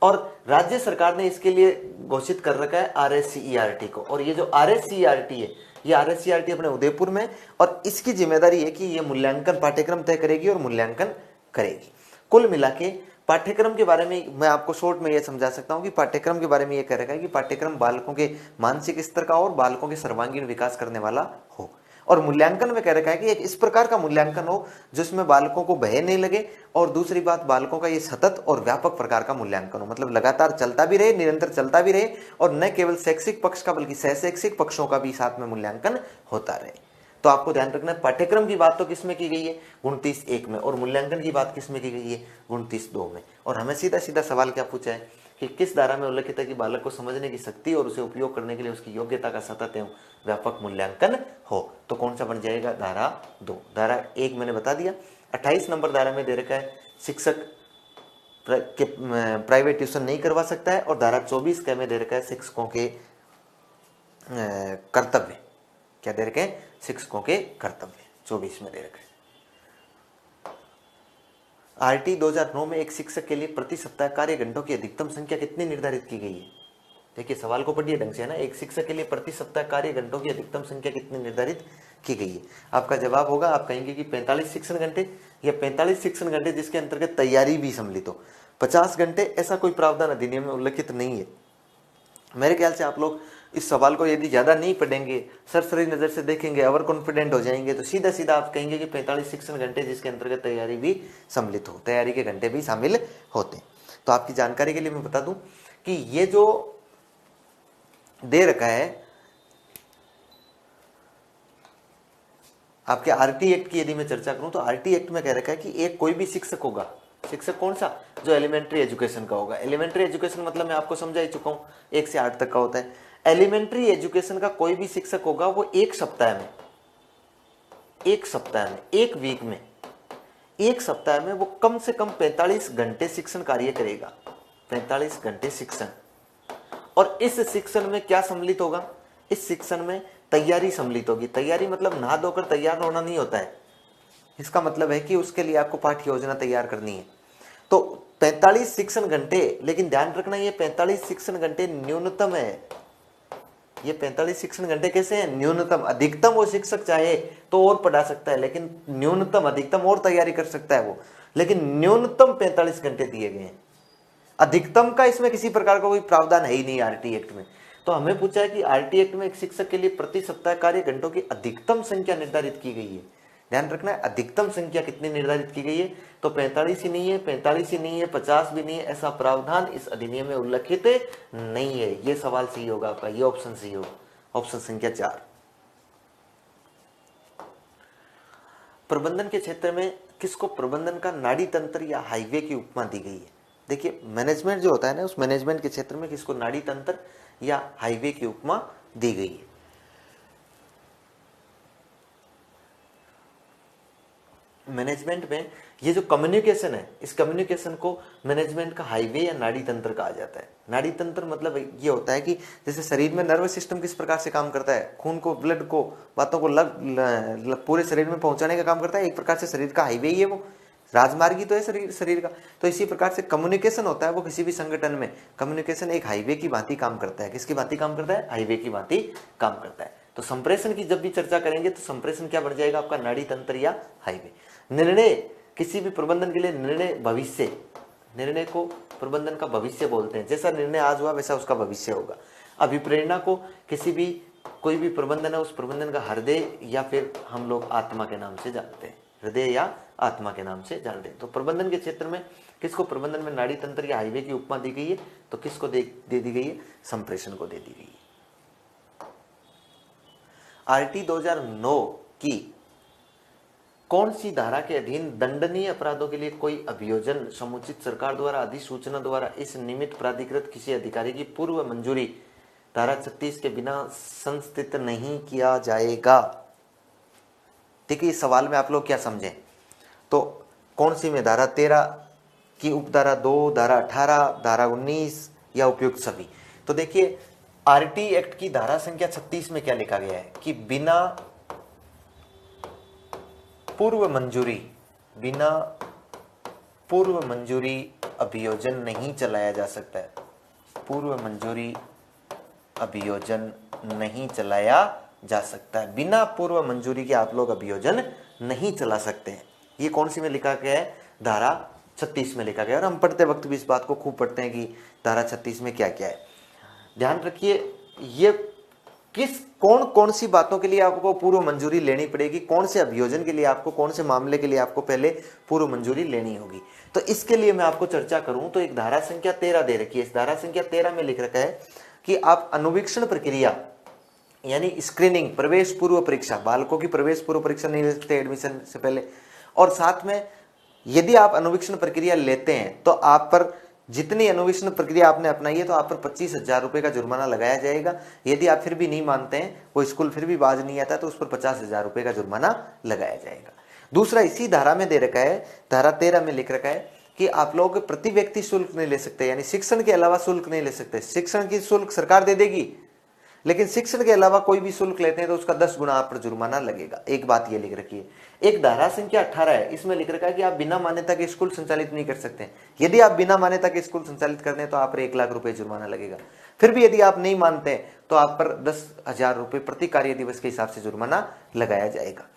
और राज्य सरकार ने इसके लिए घोषित कर रखा है आरएससीईआरटी को। और ये जो आरएससीईआरटी है, ये आरएससीईआरटी अपने उदयपुर में, और इसकी जिम्मेदारी है कि ये मूल्यांकन पाठ्यक्रम तय करेगी और मूल्यांकन करेगी। कुल मिला के पाठ्यक्रम के बारे में मैं आपको शॉर्ट में ये समझा सकता हूं कि पाठ्यक्रम के बारे में ये कह रखा है कि पाठ्यक्रम बालकों के मानसिक स्तर का और बालकों के सर्वांगीण विकास करने वाला हो। और मूल्यांकन में कह रखा है कि एक इस प्रकार का मूल्यांकन हो जिसमें बालकों को भय नहीं लगे, और दूसरी बात बालकों का ये सतत और व्यापक प्रकार का मूल्यांकन हो, मतलब लगातार चलता भी रहे, निरंतर चलता भी रहे, और न केवल शैक्षिक पक्ष का बल्कि सह शैक्षिक पक्षों का भी साथ में मूल्यांकन होता रहे। तो आपको ध्यान रखना है पाठ्यक्रम की बात तो किसमें की गई है 29(1) में, और मूल्यांकन की बात किसमें की गई है 29(2) में। और हमें सीधा सीधा सवाल क्या पूछा है कि किस धारा में उल्लिखित है कि बालक को समझने की शक्ति और उसे उपयोग करने के लिए उसकी योग्यता का सतत एवं व्यापक मूल्यांकन हो। तो कौन सा बन जाएगा धारा 2। धारा 1 मैंने बता दिया। 28 नंबर धारा में दे रखा है शिक्षक प्राइवेट ट्यूशन नहीं करवा सकता है, और धारा 24 के में दे रखा है शिक्षकों के कर्तव्य। क्या दे रखे हैं शिक्षकों के कर्तव्य 24 में दे रखा है। आरटी 2009 में एक शिक्षक के लिए प्रति सप्ताह कार्य घंटों की अधिकतम संख्या कितनी निर्धारित की गई है। देखिए सवाल को पढ़िए ढंग से, है ना। एक शिक्षक के लिए प्रति सप्ताह कार्य घंटों की अधिकतम संख्या कितनी निर्धारित की गई है। आपका जवाब होगा, आप कहेंगे कि 45 शिक्षण घंटे, या 45 शिक्षण घंटे जिसके अंतर्गत तैयारी भी सम्मिलित हो। 50 घंटे ऐसा कोई प्रावधान अधिनियम में उल्लिखित नहीं है। मेरे ख्याल से आप लोग इस सवाल को यदि ज्यादा नहीं पढ़ेंगे, सरसरी नजर से देखेंगे, ओवर कॉन्फिडेंट हो जाएंगे, तो सीधा सीधा आप कहेंगे कि 45 शिक्षण घंटे जिसके अंतर्गत तैयारी भी सम्मिलित हो, तैयारी के घंटे भी शामिल होते हैं। तो आपकी जानकारी के लिए मैं बता दूं कि ये जो दे रखा है आपके आरटी एक्ट की यदि मैं चर्चा करूं तो आरटी एक्ट में कह रखा है कि एक कोई भी शिक्षक होगा, शिक्षक कौन सा, जो एलिमेंट्री एजुकेशन का होगा। एलिमेंट्री एजुकेशन मतलब मैं आपको समझा ही चुका हूं 1 से 8 तक का होता है। एलिमेंट्री एजुकेशन का कोई भी शिक्षक होगा वो एक सप्ताह में, एक वीक में, एक सप्ताह में वो कम से कम 45 घंटे शिक्षण कार्य करेगा। 45 घंटे शिक्षण। और इस शिक्षण में क्या सम्मिलित होगा, इस शिक्षण में तैयारी सम्मिलित होगी। तैयारी मतलब नहा धोकर तैयार होना नहीं होता है, इसका मतलब है कि उसके लिए आपको पाठ्य योजना तैयार करनी है। तो 45 शिक्षण घंटे, लेकिन ध्यान रखना ये 45 शिक्षण घंटे न्यूनतम है। ये 45 शिक्षण घंटे कैसे हैं, न्यूनतम। अधिकतम वो शिक्षक चाहे तो और पढ़ा सकता है, लेकिन न्यूनतम, अधिकतम और तैयारी कर सकता है वो, लेकिन न्यूनतम 45 घंटे दिए गए हैं। अधिकतम का इसमें किसी प्रकार का कोई प्रावधान है ही नहीं आरटी एक्ट में। तो हमें पूछा है कि आरटी एक्ट में एक शिक्षक के लिए प्रति सप्ताह कार्य घंटों की अधिकतम संख्या निर्धारित की गई है। ध्यान रखना है अधिकतम संख्या कितनी निर्धारित की गई है, तो 45 ही नहीं है, 45 ही नहीं है, 50 भी नहीं है, ऐसा प्रावधान इस अधिनियम में उल्लिखित नहीं है। ये सवाल सही होगा आपका, ये ऑप्शन सही होगा, ऑप्शन संख्या 4। प्रबंधन के क्षेत्र में किसको प्रबंधन का नाड़ी तंत्र या हाईवे की उपमा दी गई है। देखिए मैनेजमेंट जो होता है ना, उस मैनेजमेंट के क्षेत्र में किसको नाड़ी तंत्र या हाईवे की उपमा दी गई है। मैनेजमेंट में ये जो कम्युनिकेशन है, इस कम्युनिकेशन को मैनेजमेंट का हाईवे या नाड़ी तंत्र कहा जाता है। नाड़ी तंत्र मतलब ये होता है कि जैसे शरीर में नर्वस सिस्टम किस प्रकार से काम करता है, खून को, ब्लड को, बातों को पूरे शरीर में पहुंचाने का काम करता है। एक प्रकार से शरीर का हाईवे ही है वो, राजमार्ग ही तो है शरीर का। तो इसी प्रकार से कम्युनिकेशन होता है वो किसी भी संगठन में, कम्युनिकेशन एक हाईवे की भांति काम करता है। किसकी भांति काम करता है, हाईवे की भांति काम करता है। तो संप्रेषण की जब भी चर्चा करेंगे तो संप्रेषण क्या बन जाएगा आपका, नाड़ी तंत्र या हाईवे। निर्णय, किसी भी प्रबंधन के लिए निर्णय भविष्य, निर्णय को प्रबंधन का भविष्य बोलते हैं। जैसा निर्णय आज हुआ वैसा उसका भविष्य होगा। अभिप्रेरणा को किसी भी, कोई भी प्रबंधन है उस प्रबंधन का हृदय या फिर हम लोग आत्मा के नाम से जानते हैं, हृदय या आत्मा के नाम से जानते हैं। तो प्रबंधन के क्षेत्र में किसको प्रबंधन में नाड़ी तंत्र या हाईवे की उपमा दी गई है, तो किसको दे दी गई है, संप्रेषण को दे दी गई है। आरटी 2009 की कौन सी धारा के अधीन दंडनीय अपराधों के लिए कोई अभियोजन समुचित सरकार द्वारा अधिसूचना द्वारा इस निमित्त प्राधिकृत किसी अधिकारी की पूर्व मंजूरी धारा 36 के बिना संस्थित नहीं किया जाएगा। देखिए इस सवाल में आप लोग क्या समझें, तो कौन सी में, धारा 13 की उपधारा 2, धारा 18, धारा 19 या उपयुक्त सभी। तो देखिए आरटी एक्ट की धारा संख्या 36 में क्या लिखा गया है कि बिना पूर्व मंजूरी अभियोजन नहीं चलाया जा सकता है। पूर्व मंजूरी अभियोजन नहीं चलाया जा सकता है, बिना पूर्व मंजूरी के आप लोग अभियोजन नहीं चला सकते हैं। ये कौन सी में लिखा गया है, धारा 36 में लिखा गया है। और हम पढ़ते वक्त भी इस बात को खूब पढ़ते हैं कि धारा 36 में क्या क्या है। ध्यान रखिए ये कौन सी बातों के लिए आपको पूर्व मंजूरी लेनी पड़ेगी, कौन से अभियोजन के लिए आपको, कौन से मामले के लिए आपको पहले पूर्व मंजूरी लेनी होगी। तो इसके लिए मैं आपको चर्चा करूं तो एक धारा संख्या 13 दे रखी है। इस धारा संख्या 13 में लिख रखा है कि आप अनुवीक्षण प्रक्रिया यानी स्क्रीनिंग, प्रवेश पूर्व परीक्षा, बालकों की प्रवेश पूर्व परीक्षा नहीं ले सकते एडमिशन से पहले। और साथ में यदि आप अनुवीक्षण प्रक्रिया लेते हैं तो आप पर जितनी अनुवीक्षण प्रक्रिया आपने अपनाई है तो आप पर 25,000 रुपए का जुर्माना लगाया जाएगा। यदि आप फिर भी नहीं मानते हैं, वो स्कूल फिर भी बाज नहीं आता, तो उस पर 50,000 रुपए का जुर्माना लगाया जाएगा। दूसरा, इसी धारा में दे रखा है, धारा 13 में लिख रखा है कि आप लोग प्रति व्यक्ति शुल्क नहीं ले सकते, यानी शिक्षण के अलावा शुल्क नहीं ले सकते। शिक्षण की शुल्क सरकार दे देगी, लेकिन शिक्षण के अलावा कोई भी शुल्क लेते हैं तो उसका 10 गुना आप पर जुर्माना लगेगा। एक बात ये लिख रखी है। एक धारा संख्या 18 है, इसमें लिख रखा है कि आप बिना मान्यता के स्कूल संचालित नहीं कर सकते। यदि आप बिना मान्यता के स्कूल संचालित करते हैं तो आप पर 1 लाख रुपए जुर्माना लगेगा। फिर भी यदि आप नहीं मानते तो आप पर 10,000 रुपए प्रति कार्य दिवस के हिसाब से जुर्माना लगाया जाएगा।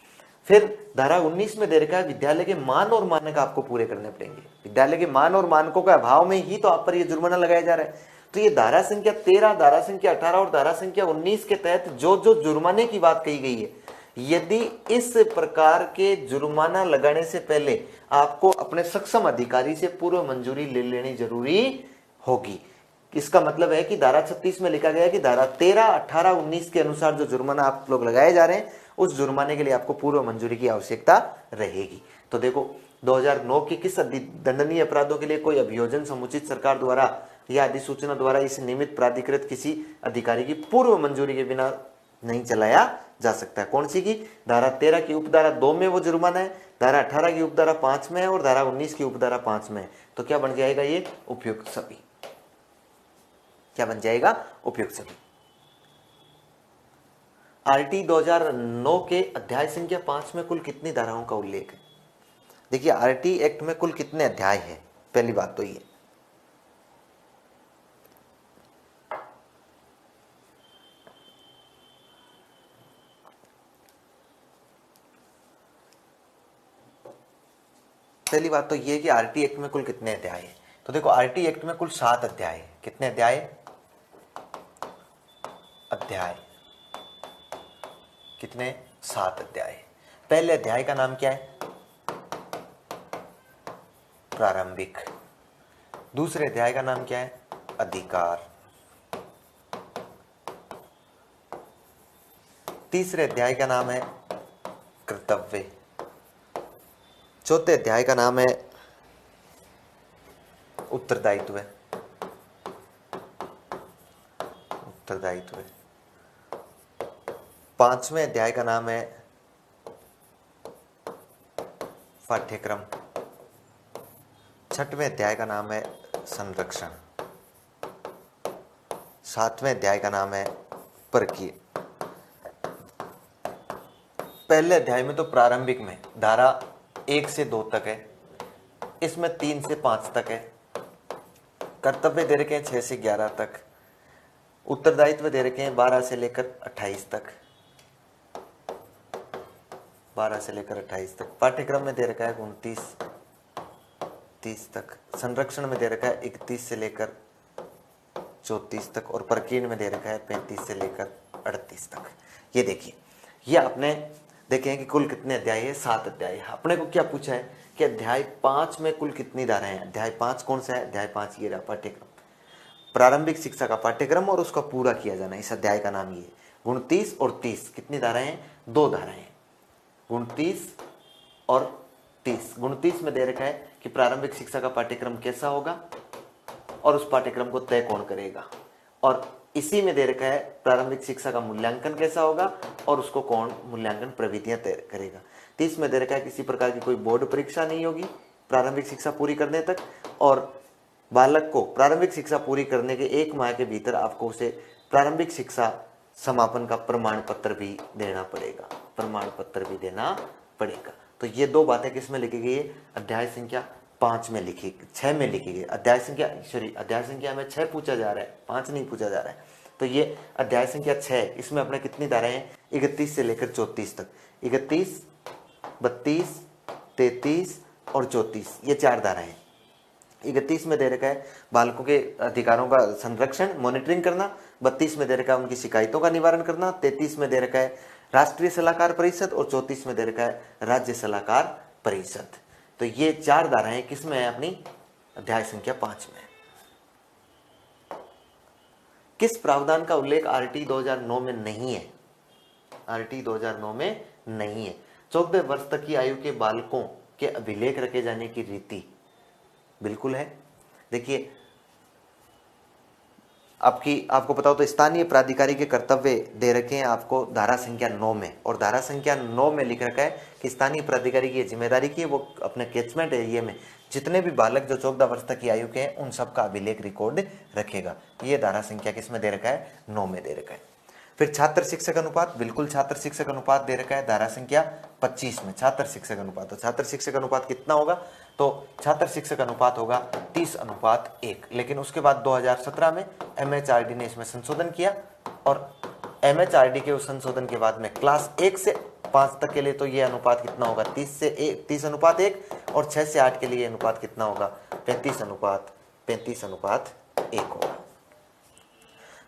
फिर धारा 19 में दे रखा है विद्यालय के मान और मानक आपको पूरे करने पड़ेंगे। विद्यालय के मान और मानकों के अभाव में ही तो आप पर यह जुर्माना लगाया जा रहा है। तो ये धारा संख्या 13, धारा संख्या 18 और धारा संख्या 19 के तहत जो जो जुर्माने की बात कही गई है, यदि इस प्रकार के जुर्माना लगाने से पहले आपको अपने सक्षम अधिकारी से पूर्व मंजूरी ले लेनी जरूरी होगी। इसका मतलब है कि धारा 36 में लिखा गया है कि धारा 13, 18, 19 के अनुसार जो जुर्माना आप लोग लगाए जा रहे हैं, उस जुर्माने के लिए आपको पूर्व मंजूरी की आवश्यकता रहेगी। तो देखो 2009 के किस दंडनीय अपराधों के लिए कोई अभियोजन समुचित सरकार द्वारा या अधिसूचना द्वारा इस नियमित प्राधिकृत किसी अधिकारी की पूर्व मंजूरी के बिना नहीं चलाया जा सकता है। कौन सी की? धारा 13 की उपधारा 2 में वो जुर्माना है, धारा 18 की उपधारा 5 में है और धारा 19 की उपधारा 5 में है। तो क्या बन जाएगा ये? उपयुक्त सभी। क्या बन जाएगा? उपयुक्त सभी। आरटी 2009 के अध्याय संख्या 5 में कुल कितनी धाराओं का उल्लेख है? देखिए आरटी एक्ट में कुल कितने अध्याय है, पहली बात तो ये। पहली बात तो ये कि आरटी एक्ट में कुल कितने अध्याय है। तो देखो आरटी एक्ट में कुल 7 अध्याय है। कितने अध्याय? अध्याय कितने? 7 अध्याय। पहले अध्याय का नाम क्या है? प्रारंभिक। दूसरे अध्याय का नाम क्या है? अधिकार। तीसरे अध्याय का नाम है कर्तव्य। चौथे अध्याय का नाम है उत्तरदायित्व। उत्तरदायित्व। पांचवें अध्याय का नाम है पाठ्यक्रम। छठवें अध्याय का नाम है संरक्षण। सातवें अध्याय का नाम है परकीय। पहले अध्याय में तो प्रारंभिक में धारा 1 से 2 तक है, इसमें 3 से 5 तक है। कर्तव्य दे रखे हैं 6 से 11 तक। उत्तरदायित्व दे रखे हैं 12 से लेकर 28 तक। 12 से लेकर 28 तक। पाठ्यक्रम में दे रखा है 29-30 तक। संरक्षण में दे रखा है 31 से लेकर 34 तक। और प्रकीर्ण में दे रखा है 35 से लेकर 38 तक। ये देखिए, ये आपने देखें कि कुल कितने अध्याय है? 7 अध्याय। अपने को क्या पूछा है कि अध्याय 5 में कुल कितनी धाराएं हैं? अध्याय 5 कौन सा है? अध्याय 5 ये रहा, पाठ्यक्रम। प्रारंभिक शिक्षा का पाठ्यक्रम और उसका पूरा किया जाना, इस अध्याय का नाम ये। 29 और 30 कितनी धाराएं हैं? 2 धाराएं हैं, 29 और 30। 29 में दे रखा है कि प्रारंभिक शिक्षा का पाठ्यक्रम कैसा होगा और उस पाठ्यक्रम को तय कौन करेगा। और इसी में दे रखा है प्रारंभिक शिक्षा का मूल्यांकन कैसा होगा और उसको कौन मूल्यांकन प्रविधियां तय करेगा। 30 में दे रखा है किसी प्रकार की कोई बोर्ड परीक्षा नहीं होगी प्रारंभिक शिक्षा पूरी करने तक, और बालक को प्रारंभिक शिक्षा पूरी करने के 1 माह के भीतर आपको उसे प्रारंभिक शिक्षा समापन का प्रमाण पत्र भी देना पड़ेगा। प्रमाण पत्र भी देना पड़ेगा। तो ये 2 बातें किसमें लिखी गई है? अध्याय संख्या 5 में लिखी, 6 में लिखी गई। अध्याय संख्या में 6 पूछा जा रहा है, 5 नहीं पूछा जा रहा है। तो ये अध्याय संख्या 6, इसमें अपने कितनी धाराएं हैं? 31 से लेकर 34 तक। 31, 32, 33 और 34, ये 4 धाराएं हैं। 31 में दे रखा है बालकों के अधिकारों का संरक्षण, मॉनिटरिंग करना। 32 में दे रखा है उनकी शिकायतों का निवारण करना। 33 में दे रखा है राष्ट्रीय सलाहकार परिषद और 34 में दे रखा है राज्य सलाहकार परिषद। तो ये 4 धाराएं किसमें है? अपनी अध्याय संख्या 5 में। किस प्रावधान का उल्लेख आरटी 2009 में नहीं है? आरटी 2009 में नहीं है। 14 वर्ष तक की आयु के बालकों के अभिलेख रखे जाने की रीति बिल्कुल है। देखिए आपको पता हो तो स्थानीय प्राधिकारी के कर्तव्य दे रखे हैं आपको धारा संख्या 9 में, और धारा संख्या 9 में लिख रखा है कि स्थानीय प्राधिकारी की जिम्मेदारी की है वो अपने कैचमेंट एरिया में जितने भी बालक जो 14 वर्ष तक की आयु के हैं उन सबका अभिलेख रिकॉर्ड रखेगा। ये धारा संख्या किसमें दे रखा है? 9 में दे रखा है। फिर छात्र शिक्षक अनुपात, बिल्कुल छात्र शिक्षक अनुपात दे रखा है धारा संख्या 25 में, छात्र शिक्षक अनुपात। तो छात्र शिक्षक अनुपात कितना होगा? तो छात्र शिक्षक अनुपात होगा 30:1। लेकिन उसके बाद 2017 में MHRD ने इसमें संशोधन किया, और MHRD के उस संशोधन के बाद में क्लास 1 से 5 तक के लिए तो ये अनुपात कितना होगा? 30:1, और 6 से 8 के लिए अनुपात कितना होगा? 35:1 होगा।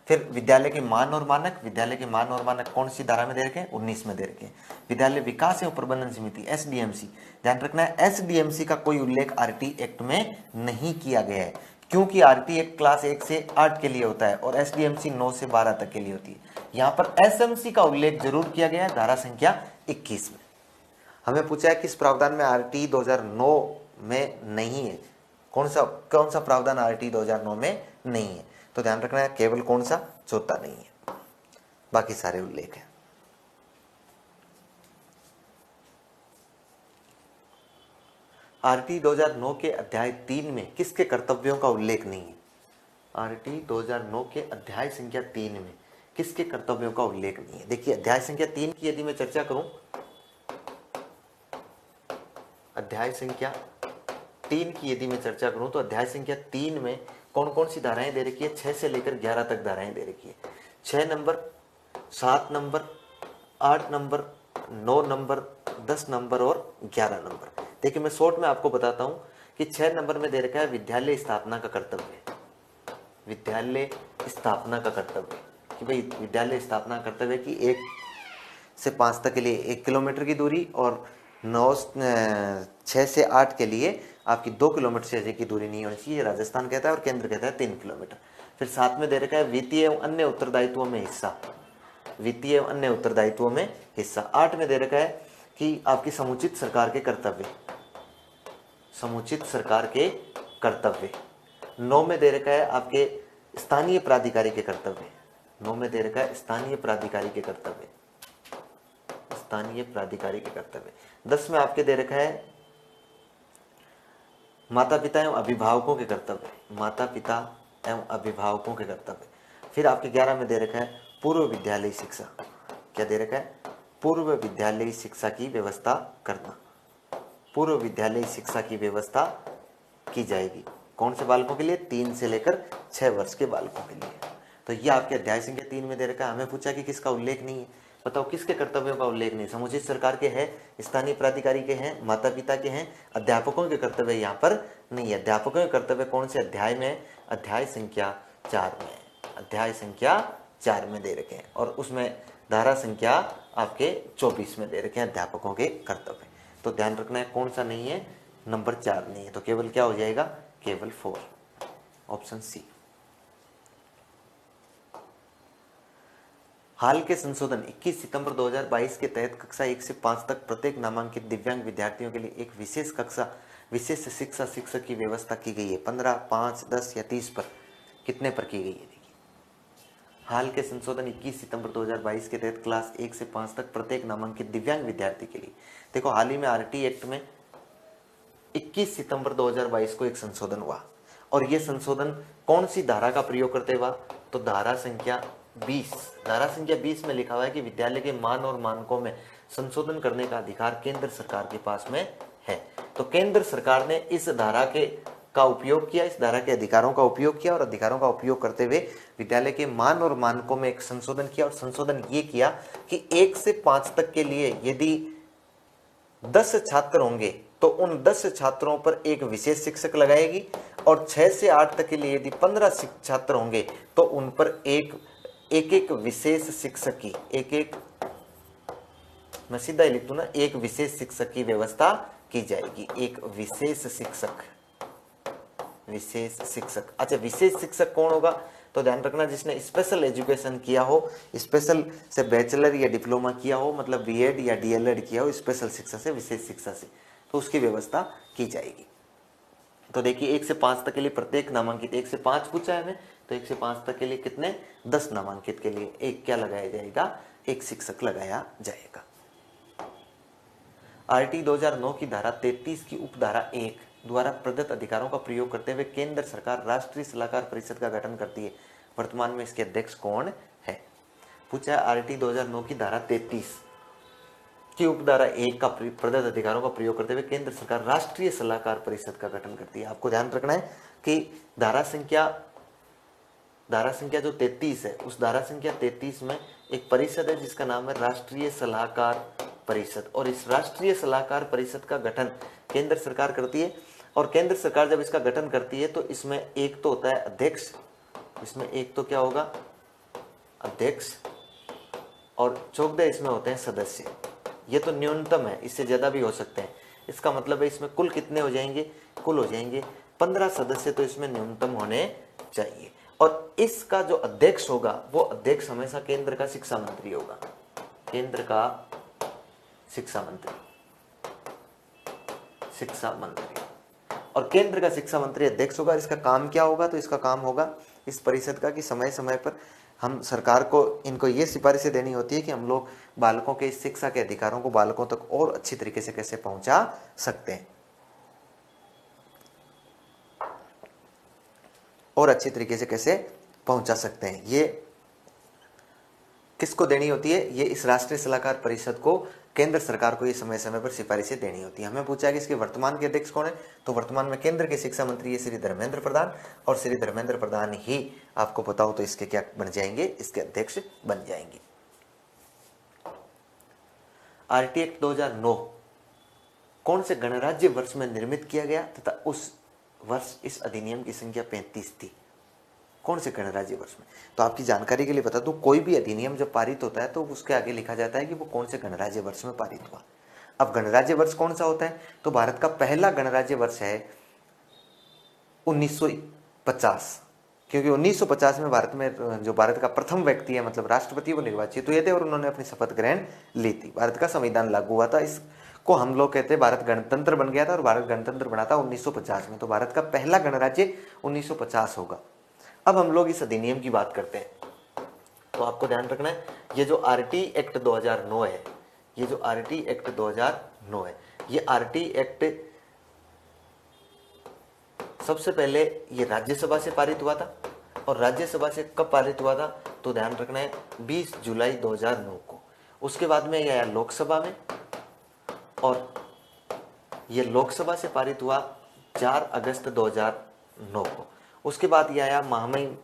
फिर विद्यालय के मान और मानक, विद्यालय के मान और मानक कौन सी धारा में दे रखे हैं? 19 में दे रखे हैं। विद्यालय विकास एवं प्रबंधन समिति SDMC, ध्यान रखना है SDMC का कोई उल्लेख RT एक्ट में नहीं किया गया है, क्योंकि RT एक्ट क्लास 1 से 8 के लिए होता है और SDMC 9 से 12 तक के लिए होती है। यहाँ पर SMC का उल्लेख जरूर किया गया है धारा संख्या 21 में। हमें पूछा है किस प्रावधान में RT 2009 में नहीं है, कौन सा प्रावधान RT 2009 में नहीं है? तो ध्यान रखना है केवल कौन सा? चौथा नहीं है, बाकी सारे उल्लेख है। RT 2009 के अध्याय 3 में किसके कर्तव्यों का उल्लेख नहीं है? RT 2009 के अध्याय संख्या 3 में किसके कर्तव्यों का उल्लेख नहीं है? देखिए अध्याय संख्या 3 की यदि मैं चर्चा करूं, अध्याय संख्या 3 की यदि मैं चर्चा करूं तो अध्याय संख्या 3 में कौन कौन सी धाराएं दे रखी है? 6 से लेकर 11 तक धाराएं दे रखी है। 6 number, 7 number, 8 number, 9 number, 10 number और 11 नंबर। देखिए मैं शॉर्ट में आपको बताता हूं कि 6 नंबर में दे रखा है विद्यालय स्थापना का कर्तव्य। विद्यालय स्थापना का कर्तव्य कि भाई विद्यालय स्थापना कर्तव्य की 1 से 5 तक के लिए 1 किलोमीटर की दूरी, और 6 से 8 के लिए आपकी 2 किलोमीटर से अधिक की दूरी नहीं होनी चाहिए, राजस्थान कहता है, और केंद्र कहता है 3 किलोमीटर। फिर साथ में दे रखा है वित्तीय एवं अन्य उत्तरदायित्वों में हिस्सा, वित्तीय एवं अन्य उत्तरदायित्वों में हिस्सा। 8 में दे रखा है कि आपकी समुचित सरकार के कर्तव्य, समुचित सरकार के कर्तव्य। 9 में दे रखा है आपके स्थानीय प्राधिकारी के कर्तव्य, 9 में दे रखा है स्थानीय प्राधिकारी के कर्तव्य, स्थानीय प्राधिकारी के कर्तव्य। 10 में आपके दे रखा है माता पिता एवं अभिभावकों के कर्तव्य, माता पिता एवं अभिभावकों के कर्तव्य। फिर आपके 11 में दे रखा है पूर्व विद्यालय शिक्षा। क्या दे रखा है? पूर्व विद्यालय शिक्षा की व्यवस्था करना, पूर्व विद्यालय शिक्षा की व्यवस्था की जाएगी। कौन से बालकों के लिए? 3 से लेकर 6 वर्ष के बालकों के लिए। तो ये आपके अध्याय संख्या 3 में दे रखा है। हमें पूछा कि किसका उल्लेख नहीं है, बताओ किसके कर्तव्यों का उल्लेख नहीं? समुचित सरकार के हैं, स्थानीय प्राधिकारी के हैं, माता पिता के हैं, अध्यापकों के कर्तव्य यहाँ पर नहीं है। अध्यापकों के कर्तव्य कौन से अध्याय में? अध्याय संख्या 4 में, अध्याय संख्या 4 में दे रखे हैं, और उसमें धारा संख्या आपके 24 में दे रखे हैं अध्यापकों के कर्तव्य। तो ध्यान रखना है कौन सा नहीं है? नंबर 4 नहीं है। तो केवल क्या हो जाएगा? केवल 4, ऑप्शन सी। हाल के संशोधन 21 सितंबर 2022 के तहत कक्षा 1 से 5 तक प्रत्येक नामांकित दिव्यांग विद्यार्थियों के लिए एक विशेष कक्षा विशेष शिक्षा शिक्षक की व्यवस्था की गई है। 15, 5, 10 या 30 पर कितने पर की गई है? देखिए हाल के संशोधन 21 सितंबर 2022 के तहत क्लास 1 से 5 तक प्रत्येक नामांकित दिव्यांग विद्यार्थी के लिए, देखो हाल ही में RT एक्ट में 21 सितंबर 2022 को एक संशोधन हुआ, और यह संशोधन कौन सी धारा का प्रयोग करते हुआ? तो धारा संख्या 20, धारा संख्या 20 में लिखा हुआ है कि विद्यालय के मान और मानकों में संशोधन करने का अधिकार केंद्र सरकार के पास में है। तो केंद्र सरकार ने इस धारा का उपयोग किया, इस धारा के अधिकारों का उपयोग किया, और अधिकारों का उपयोग करते हुए विद्यालय के मान और मानकों में एक संशोधन किया। और संशोधन ये किया कि 1 से 5 तक के लिए यदि 10 छात्र होंगे तो उन 10 छात्रों पर एक विशेष शिक्षक लगाएगी, और 6 से 8 तक के लिए यदि 15 छात्र होंगे तो उन पर एक विशेष शिक्षक की मैं सीधा ही लिख दूं ना, एक विशेष शिक्षक की व्यवस्था की जाएगी। एक विशेष शिक्षक, विशेष शिक्षक। अच्छा विशेष शिक्षक कौन होगा? तो ध्यान रखना, जिसने स्पेशल एजुकेशन किया हो, स्पेशल से बैचलर या डिप्लोमा किया हो, मतलब बीएड या डीएलएड किया हो स्पेशल शिक्षा से, विशेष शिक्षा से, तो उसकी व्यवस्था की जाएगी। तो देखिए 1 से 5 तक के लिए प्रत्येक नामांकित, 1 से 5 पूछा है हमें, तो 1 से 5 तक के लिए कितने, 10 नामांकित के लिए एक क्या लगाया जाएगा, एक शिक्षक लगाया जाएगा। आरटी 2009 की धारा 33 की उपधारा 1 द्वारा प्रदत्त अधिकारों का प्रयोग करते हुए केंद्र सरकार राष्ट्रीय सलाहकार परिषद का गठन करती है। वर्तमान में इसके अध्यक्ष कौन है? पूछा है आरटी 2009 की धारा 33 की उपधारा 1 का प्रदत्त अधिकारों का प्रयोग करते हुए केंद्र सरकार राष्ट्रीय सलाहकार परिषद का गठन करती है। आपको ध्यान रखना है कि धारा संख्या जो 33 है, उस धारा संख्या 33 में एक परिषद है जिसका नाम है राष्ट्रीय सलाहकार परिषद, और इस राष्ट्रीय सलाहकार परिषद का गठन केंद्र सरकार करती है। और केंद्र सरकार जब इसका गठन करती है तो इसमें एक तो होता है अध्यक्ष, इसमें एक तो क्या होगा, अध्यक्ष, और 14 इसमें होते हैं सदस्य। ये तो न्यूनतम है, इससे ज्यादा भी हो सकते हैं। इसका मतलब है इसमें कुल कितने हो जाएंगे, कुल हो जाएंगे 15 सदस्य, तो इसमें न्यूनतम होने चाहिए। और इसका जो अध्यक्ष होगा वो अध्यक्ष हमेशा केंद्र का शिक्षा मंत्री होगा, केंद्र का शिक्षा मंत्री, और केंद्र का शिक्षा मंत्री अध्यक्ष होगा। इसका काम क्या होगा, तो इसका काम होगा इस परिषद का कि समय समय पर हम सरकार को, इनको ये सिफारिशें देनी होती है कि हम लोग बालकों के इस शिक्षा के अधिकारों को बालकों तक और अच्छी तरीके से कैसे पहुंचा सकते हैं, और अच्छी तरीके से कैसे पहुंचा सकते हैं। ये किसको देनी होती है, ये इस राष्ट्रीय सलाहकार परिषद को, केंद्र सरकार को ये समय समय पर सिफारिशें देनी होती है। हमें पूछा कि इसके वर्तमान के अध्यक्ष कौन है, तो वर्तमान में केंद्र के शिक्षा मंत्री है श्री धर्मेंद्र प्रधान, और श्री धर्मेंद्र प्रधान ही आपको पता हो तो इसके क्या बन जाएंगे, इसके अध्यक्ष बन जाएंगे। आरटी एक्ट 2009 कौन से गणराज्य वर्ष में निर्मित किया गया तथा उस वर्ष इस अधिनियम की संख्या 35 थी? कौन से गणराज्य वर्ष में? तो आपकी जानकारी के लिए बता दूं, कोई भी अधिनियम जब पारित होता है तो उसके आगे लिखा जाता है कि वो कौन से गणराज्य वर्ष में पारित हुआ। अब गणराज्य वर्ष कौन सा होता है, तो भारत का पहला गणराज्य वर्ष है 1950, क्योंकि 1950 में भारत में जो भारत का प्रथम व्यक्ति है, मतलब राष्ट्रपति, वो निर्वाचित हुए थे और उन्होंने अपनी शपथ ग्रहण ली थी। भारत का संविधान लागू हुआ था, इसको हम लोग कहते हैं भारत गणतंत्र बन गया था, और भारत गणतंत्र बना था 1950 में। तो भारत का पहला गणराज्य 1950 होगा। अब हम लोग इस अधिनियम की बात करते हैं, तो आपको ध्यान रखना है ये जो आरटी एक्ट 2009 है, ये जो आरटी एक्ट 2009 है, ये आरटी एक्ट सबसे पहले ये राज्यसभा से पारित हुआ था। और राज्यसभा से कब पारित हुआ था, तो ध्यान रखना है 20 जुलाई 2009 को। उसके बाद में ये आया लोकसभा में, और ये लोकसभा से पारित हुआ 4 अगस्त 2009 को। उसके बाद ये आया महामहिम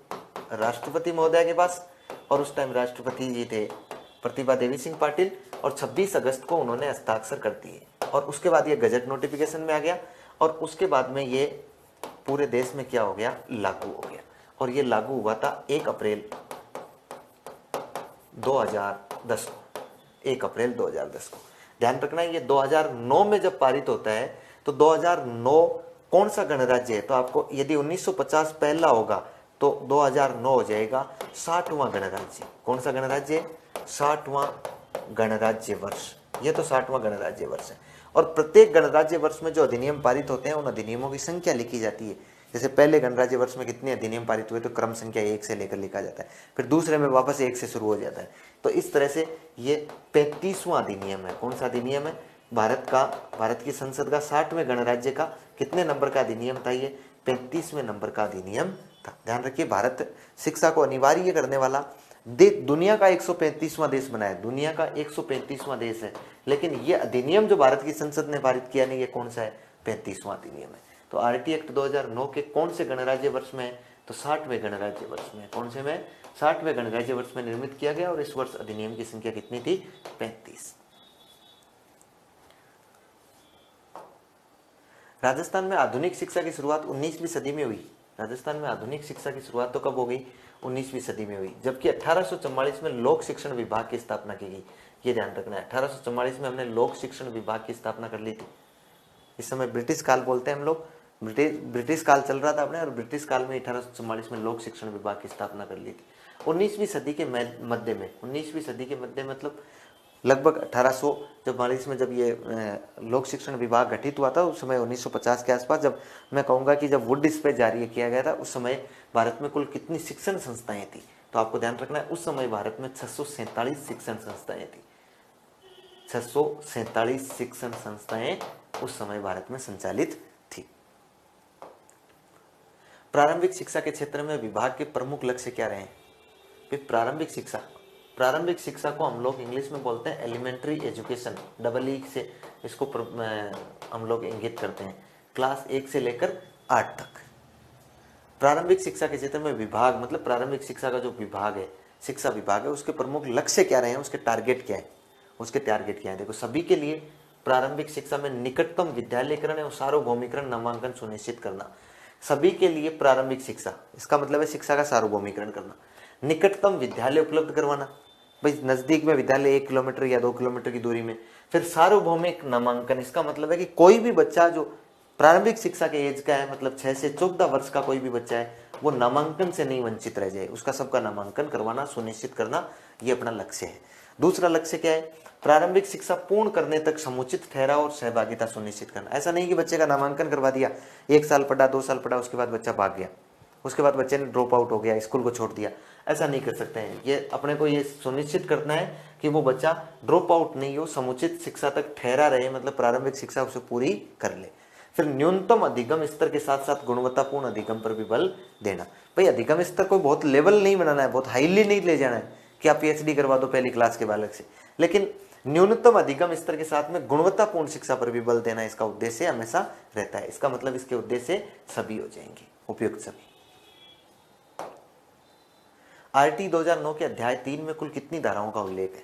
राष्ट्रपति महोदय के पास, और उस टाइम राष्ट्रपति जी थे प्रतिभा देवी सिंह पाटिल, और 26 अगस्त को उन्होंने हस्ताक्षर कर दिए। और उसके बाद ये गजट नोटिफिकेशन में आ गया, और उसके बाद में ये पूरे देश में क्या हो गया, लागू हो गया। और ये लागू हुआ था 1 अप्रैल 2010 को, 1 अप्रैल 2010 को। ध्यान रखना ये 2009 में जब पारित होता है तो 2009 कौन सा गणराज्य है, तो आपको यदि 1950 पहला होगा तो 2009 हो जाएगा 60वां गणराज्य। कौन सा गणराज्य है, 60वां गणराज्य वर्ष। ये तो 60वां गणराज्य वर्ष है। और प्रत्येक गणराज्य वर्ष में जो अधिनियम पारित होते हैं उन अधिनियमों की संख्या लिखी जाती है। जैसे पहले गणराज्य वर्ष में कितने अधिनियम पारित हुए, तो क्रम संख्या 1 से लेकर लिखा जाता है, फिर दूसरे में वापस 1 से शुरू हो जाता है। तो इस तरह से ये 35वां अधिनियम है। कौन सा अधिनियम है, भारत की संसद का 60वें गणराज्य का कितने नंबर का अधिनियम था, ये 35वें नंबर का अधिनियम था। ध्यान रखिए, भारत शिक्षा को अनिवार्य करने वाला दुनिया का 135वां देश बना है, दुनिया का 135वां देश है। लेकिन ये अधिनियम जो भारत की संसद ने पारित किया नहीं, ये कौन सा है, 35वां अधिनियम है। तो आरटी एक्ट 2009 के कौन से गणराज्य वर्ष में है, तो 60वें गणराज्य वर्ष में। कौन से में, 60वें गणराज्य वर्ष में निर्मित किया गया, और इस वर्ष अधिनियम की संख्या कितनी थी, 35। राजस्थान में आधुनिक शिक्षा की शुरुआत 19वीं सदी में हुई। राजस्थान में आधुनिक शिक्षा की शुरुआत तो कब हो गई, 19वीं सदी में हुई, जबकि 1844 में लोक शिक्षण विभाग की स्थापना की गई। ये ध्यान रखना है, 1844 में हमने लोक शिक्षण विभाग की स्थापना कर ली थी। इस समय ब्रिटिश काल बोलते हैं हम लोग, ब्रिटिश काल चल रहा था अपने, और ब्रिटिश काल में 1844 में लोक शिक्षण विभाग की स्थापना कर ली थी। 19वीं सदी के मध्य में, 19वीं सदी के मध्य मतलब लगभग 1844 में जब ये लोक शिक्षण विभाग गठित हुआ था, उस समय 1950 के आसपास, जब मैं कहूँगा कि जब वुड इस पे जारी किया गया था, उस समय भारत में कुल कितनी शिक्षण संस्थाएं थी, तो आपको ध्यान रखना है उस समय भारत में 647 शिक्षण संस्थाएं थी। 647 शिक्षण संस्थाएं उस समय भारत में संचालित थी। प्रारंभिक शिक्षा के क्षेत्र में विभाग के प्रमुख लक्ष्य क्या रहे हैं? प्रारंभिक शिक्षा को हम लोग इंग्लिश में बोलते हैं एलिमेंट्री एजुकेशन, डबल ई से इसको हम लोग इंगित करते हैं, क्लास 1 से लेकर 8 तक। प्रारंभिक शिक्षा के क्षेत्र में विभाग मतलब प्रारंभिक शिक्षा का जो विभाग है, शिक्षा विभाग है, उसके प्रमुख लक्ष्य क्या रहे हैं, उसके टारगेट क्या है? देखो, सभी के लिए प्रारंभिक शिक्षा में निकटतम विद्यालयकरण और सार्वभौमिकरण नामांकन सुनिश्चित करना। सभी के लिए प्रारंभिक शिक्षा, इसका मतलब है शिक्षा का सार्वभौमिकरण करना। निकटतम विद्यालय उपलब्ध करवाना, भाई नजदीक में विद्यालय 1 किलोमीटर या 2 किलोमीटर की दूरी में। फिर सार्वभौमिक नामांकन, इसका मतलब है कि कोई भी बच्चा जो प्रारंभिक शिक्षा के एज का है, मतलब 6 से 14 वर्ष का कोई भी बच्चा है, वो नामांकन से नहीं वंचित रह जाए, उसका सबका नामांकन करवाना सुनिश्चित करना, ये अपना लक्ष्य है। दूसरा लक्ष्य क्या है? प्रारंभिक शिक्षा पूर्ण करने तक समुचित ठहराव और सहभागिता सुनिश्चित करना। ऐसा नहीं कि बच्चे का नामांकन करवा दिया, 1 साल पढ़ा, 2 साल पढ़ा, उसके बाद बच्चा भाग गया, उसके बाद बच्चे ने ड्रॉप आउट हो गया, स्कूल को छोड़ दिया, ऐसा नहीं कर सकते हैं। ये अपने को ये सुनिश्चित करना है कि वो बच्चा ड्रॉप आउट नहीं हो, समुचित शिक्षा तक ठहरा रहे, मतलब प्रारंभिक शिक्षा उसे पूरी कर ले। फिर न्यूनतम अधिगम स्तर के साथ साथ गुणवत्तापूर्ण अधिगम पर भी बल देना। भाई अधिगम स्तर को बहुत लेवल नहीं बनाना है, बहुत हाईली नहीं ले जाना है कि आप पीएचडी करवा दो पहली क्लास के बालक से, लेकिन न्यूनतम अधिगम स्तर के साथ में गुणवत्तापूर्ण शिक्षा पर भी बल देना इसका उद्देश्य हमेशा रहता है। इसका मतलब इसके उद्देश्य सभी हो जाएंगे, उपयुक्त सभी। आरटी 2009 के अध्याय 3 में कुल कितनी धाराओं का उल्लेख है?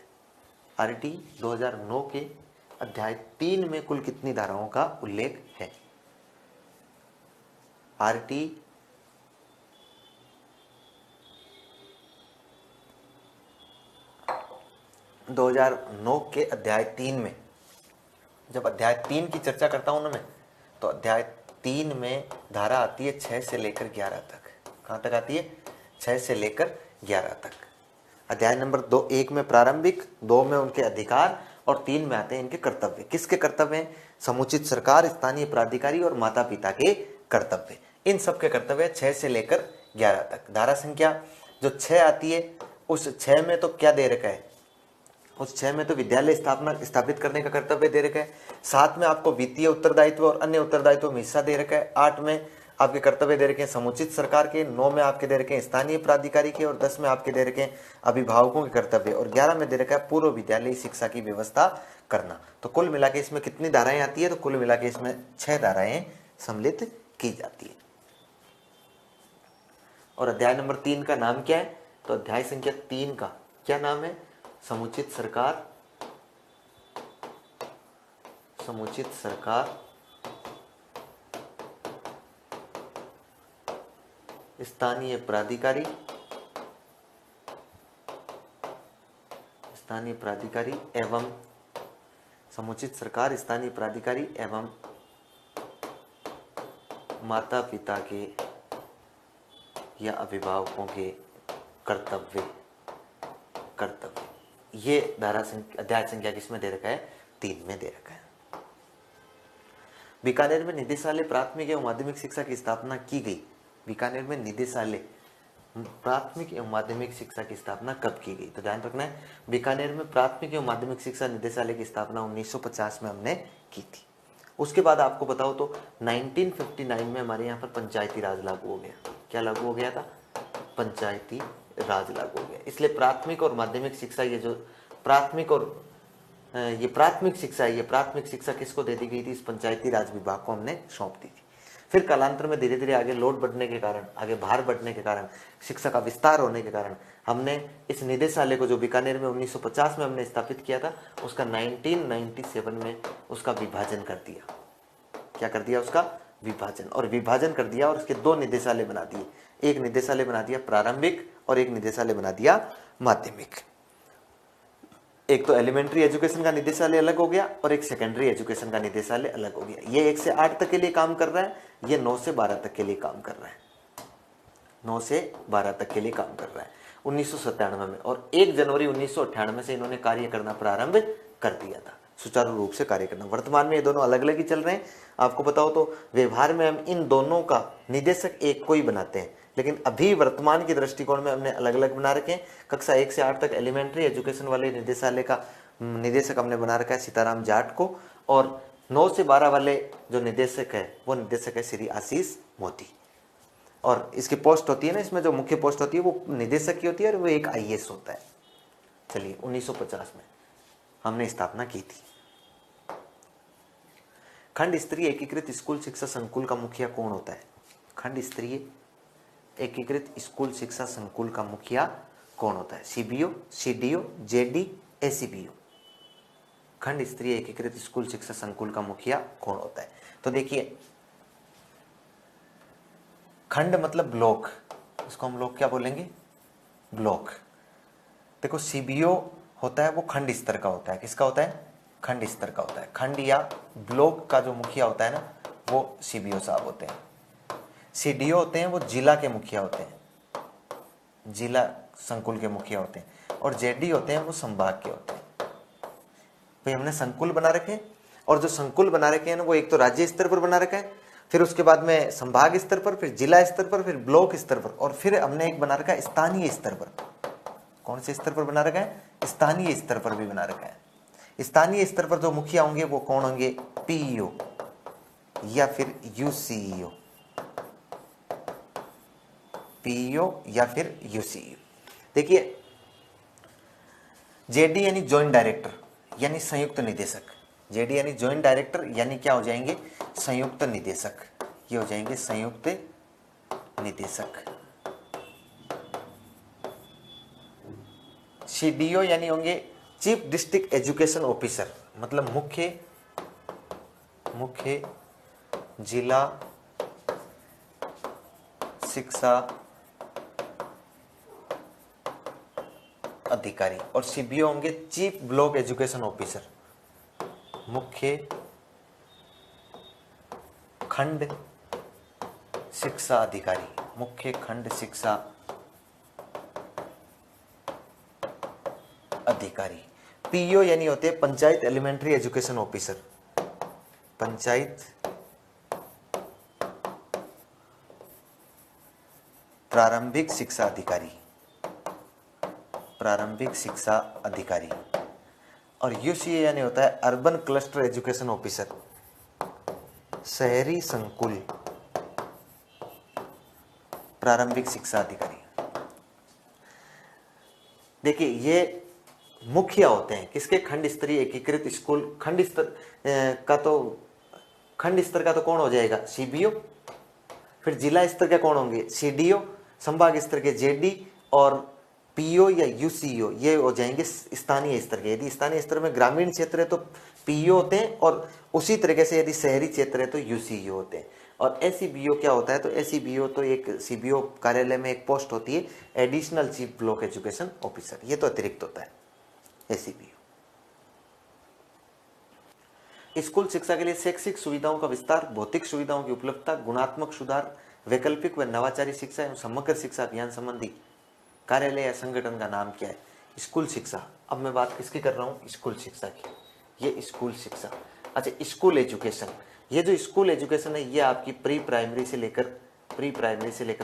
आरटी 2009 के अध्याय 3 में कुल कितनी धाराओं का उल्लेख है? आरटी 2009 के अध्याय 3 में, जब अध्याय 3 की चर्चा करता हूं ना मैं, तो अध्याय 3 में धारा आती है 6 से लेकर 11 तक। कहां तक आती है? 6 से लेकर 11 तक। अध्याय नंबर 1 में प्रारंभिक, 2 में उनके अधिकार और 3 में आते हैं इनके कर्तव्य। किसके कर्तव्य हैं? समुचित सरकार, स्थानीय प्राधिकारी और माता पिता के कर्तव्य। इन सब के कर्तव्य 6 से लेकर 11 तक। धारा संख्या जो 6 आती है, उस 6 में तो क्या दे रखा है? उस 6 में तो विद्यालय स्थापित करने का कर्तव्य दे रखा है। 7 में आपको वित्तीय उत्तरदायित्व और अन्य उत्तरदायित्व में हिस्सा दे रखा है। 8 में आपके कर्तव्य दे रखे हैं समुचित सरकार के, 9 में आपके दे रखे हैं स्थानीय प्राधिकारी के, और 10 में आपके दे रखे हैं अभिभावकों के कर्तव्य, और 11 में दे रखा है पूर्व विद्यालय शिक्षा की व्यवस्था करना। तो कुल मिला के इसमें कितनी धाराएं आती है? तो कुल मिला के इसमें 6 धाराएं सम्मिलित की जाती है। और अध्याय नंबर 3 का नाम क्या है? तो अध्याय संख्या 3 का क्या नाम है? समुचित सरकार, समुचित सरकार, स्थानीय प्राधिकारी, स्थानीय प्राधिकारी एवं समुचित सरकार, स्थानीय प्राधिकारी एवं माता पिता के या अभिभावकों के कर्तव्य। ये धारा अध्याय संख्या किसमें दे रखा है? 3 में दे रखा है। बीकानेर में निदेशालय प्राथमिक एवं माध्यमिक शिक्षा की स्थापना की गई। बीकानेर में निदेशालय प्राथमिक एवं माध्यमिक शिक्षा की स्थापना कब की गई? तो ध्यान रखना है, बीकानेर में प्राथमिक एवं माध्यमिक शिक्षा निदेशालय की स्थापना 1950 में हमने की थी। उसके बाद आपको बताओ तो 1959 में हमारे यहाँ पर पंचायती राज लागू हो गया। क्या लागू हो गया था? पंचायती राज लागू हो गया। इसलिए प्राथमिक और माध्यमिक शिक्षा, ये जो प्राथमिक और ये प्राथमिक शिक्षा है, ये प्राथमिक शिक्षा किसको दे दी गई थी? इस पंचायती राज विभाग को हमने सौंप दी थी। फिर कालांतर में धीरे धीरे आगे लोड बढ़ने के कारण, आगे भार बढ़ने के कारण, शिक्षा का विस्तार होने के कारण हमने इस निदेशालय को जो बीकानेर में 1950 में हमने स्थापित किया था, उसका 1997 में उसका विभाजन कर दिया। क्या कर दिया? उसका विभाजन। और विभाजन कर दिया और उसके 2 निदेशालय बना दिए। एक निदेशालय बना दिया प्रारंभिक और एक निदेशालय बना दिया माध्यमिक। एक तो एलिमेंट्री एजुकेशन का निदेशालय अलग हो गया और एक सेकेंडरी एजुकेशन का निदेशालय अलग हो गया। ये 1 से 8 तक के लिए काम कर रहा है, ये 9 से 12 तक के लिए काम कर रहा है, 9 से 12 तक के लिए काम कर रहा है 1997 में। और 1 जनवरी 1998 से इन्होंने कार्य करना प्रारंभ कर दिया था, सुचारू रूप से कार्य करना। वर्तमान में ये दोनों अलग अलग ही चल रहे हैं। आपको पता हो तो व्यवहार में हम इन दोनों का निदेशक एक को ही बनाते हैं, लेकिन अभी वर्तमान के दृष्टिकोण में हमने अलग अलग बना रखे हैं। कक्षा 1 से 8 तक एलिमेंट्री एजुकेशन वाले निदेशालय का निदेशक हमने बना रखा है सीताराम जाट को, और 9 से 12 वाले जो निदेशक है वो निदेशक है श्री आशीष मोदी। और इसकी पोस्ट होती है ना, इसमें जो मुख्य पोस्ट होती है वो निदेशक की होती है और वो एक IAS होता है। चलिए 1950 में हमने स्थापना की थी। खंड स्तरीय एकीकृत स्कूल शिक्षा संकुल का मुखिया कौन होता है? खंड स्तरीय एकीकृत स्कूल शिक्षा संकुल का मुखिया कौन होता है? CBO, CDO, JD, ACBO। खंड स्तरीय एकीकृत स्कूल शिक्षा संकुल का मुखिया कौन होता है? तो देखिए, खंड मतलब ब्लॉक, इसको हम लोग क्या बोलेंगे? ब्लॉक। देखो CBO होता है वो खंड स्तर का होता है। किसका होता है? खंड स्तर का होता है। खंड या ब्लॉक का जो मुखिया होता है ना वो CBO साहब होते हैं। CDO होते हैं वो जिला के मुखिया होते हैं, जिला संकुल के मुखिया होते हैं। और JD होते हैं वो संभाग के होते हैं। भाई हमने संकुल बना रखे हैं, और जो संकुल बना रखे हैं ना वो एक तो राज्य स्तर पर बना रखा है, फिर उसके बाद में संभाग स्तर पर, फिर जिला स्तर पर, फिर ब्लॉक स्तर पर, और फिर हमने एक बना रखा है स्थानीय स्तर पर। कौन से स्तर पर बना रखा है? स्थानीय स्तर पर भी बना रखा है। स्थानीय स्तर पर जो मुखिया होंगे वो कौन होंगे? PEO या फिर UCEO। PEO या फिर UCEO। देखिए JD यानी ज्वाइंट डायरेक्टर यानी संयुक्त निदेशक। JD यानी ज्वाइंट डायरेक्टर यानी क्या हो जाएंगे? संयुक्त निदेशक। ये हो जाएंगे संयुक्त निदेशक। CDO यानी होंगे चीफ डिस्ट्रिक्ट एजुकेशन ऑफिसर, मतलब मुख्य जिला शिक्षा अधिकारी। और CBO होंगे चीफ ब्लॉक एजुकेशन ऑफिसर, मुख्य खंड शिक्षा अधिकारी, मुख्य खंड शिक्षा अधिकारी। PEO यानी होते हैं panchayat elementary education officer, panchayat प्रारंभिक शिक्षा अधिकारी, प्रारंभिक शिक्षा अधिकारी। और UCA यानी होता है अर्बन क्लस्टर एजुकेशन ऑफिसर, शहरी संकुल प्रारंभिक शिक्षा अधिकारी। देखिए ये मुखिया होते हैं किसके? खंड स्तरीय एकीकृत स्कूल। खंड स्तर का तो कौन हो जाएगा? CBO। फिर जिला स्तर के कौन होंगे? CDO। संभाग स्तर के JD, और PEO या UCEO ये हो जाएंगे स्थानीय स्तर के। यदि स्थानीय स्तर में ग्रामीण क्षेत्र है तो PEO होते हैं, और उसी तरीके से यदि शहरी क्षेत्र है तो UCEO होते हैं। और ACBO क्या होता है? तो ACBO तो एक CBO कार्यालय में एक पोस्ट होती है, additional chief block education officer. ये तो अतिरिक्त होता है ACBO। स्कूल शिक्षा के लिए शैक्षिक सुविधाओं का विस्तार, भौतिक सुविधाओं की उपलब्धता, गुणात्मक सुधार, वैकल्पिक व नवाचारी शिक्षा एवं समग्र शिक्षा अभियान संबंधी कार्यालय या संगठन का नाम क्या है? स्कूल शिक्षा। अब मैं बात किसकी कर रहा हूँ? स्कूल शिक्षा की। ये स्कूल शिक्षा। अच्छा, स्कूल एजुकेशन, ये जो स्कूल एजुकेशन है ये आपकी प्री प्राइमरी से लेकर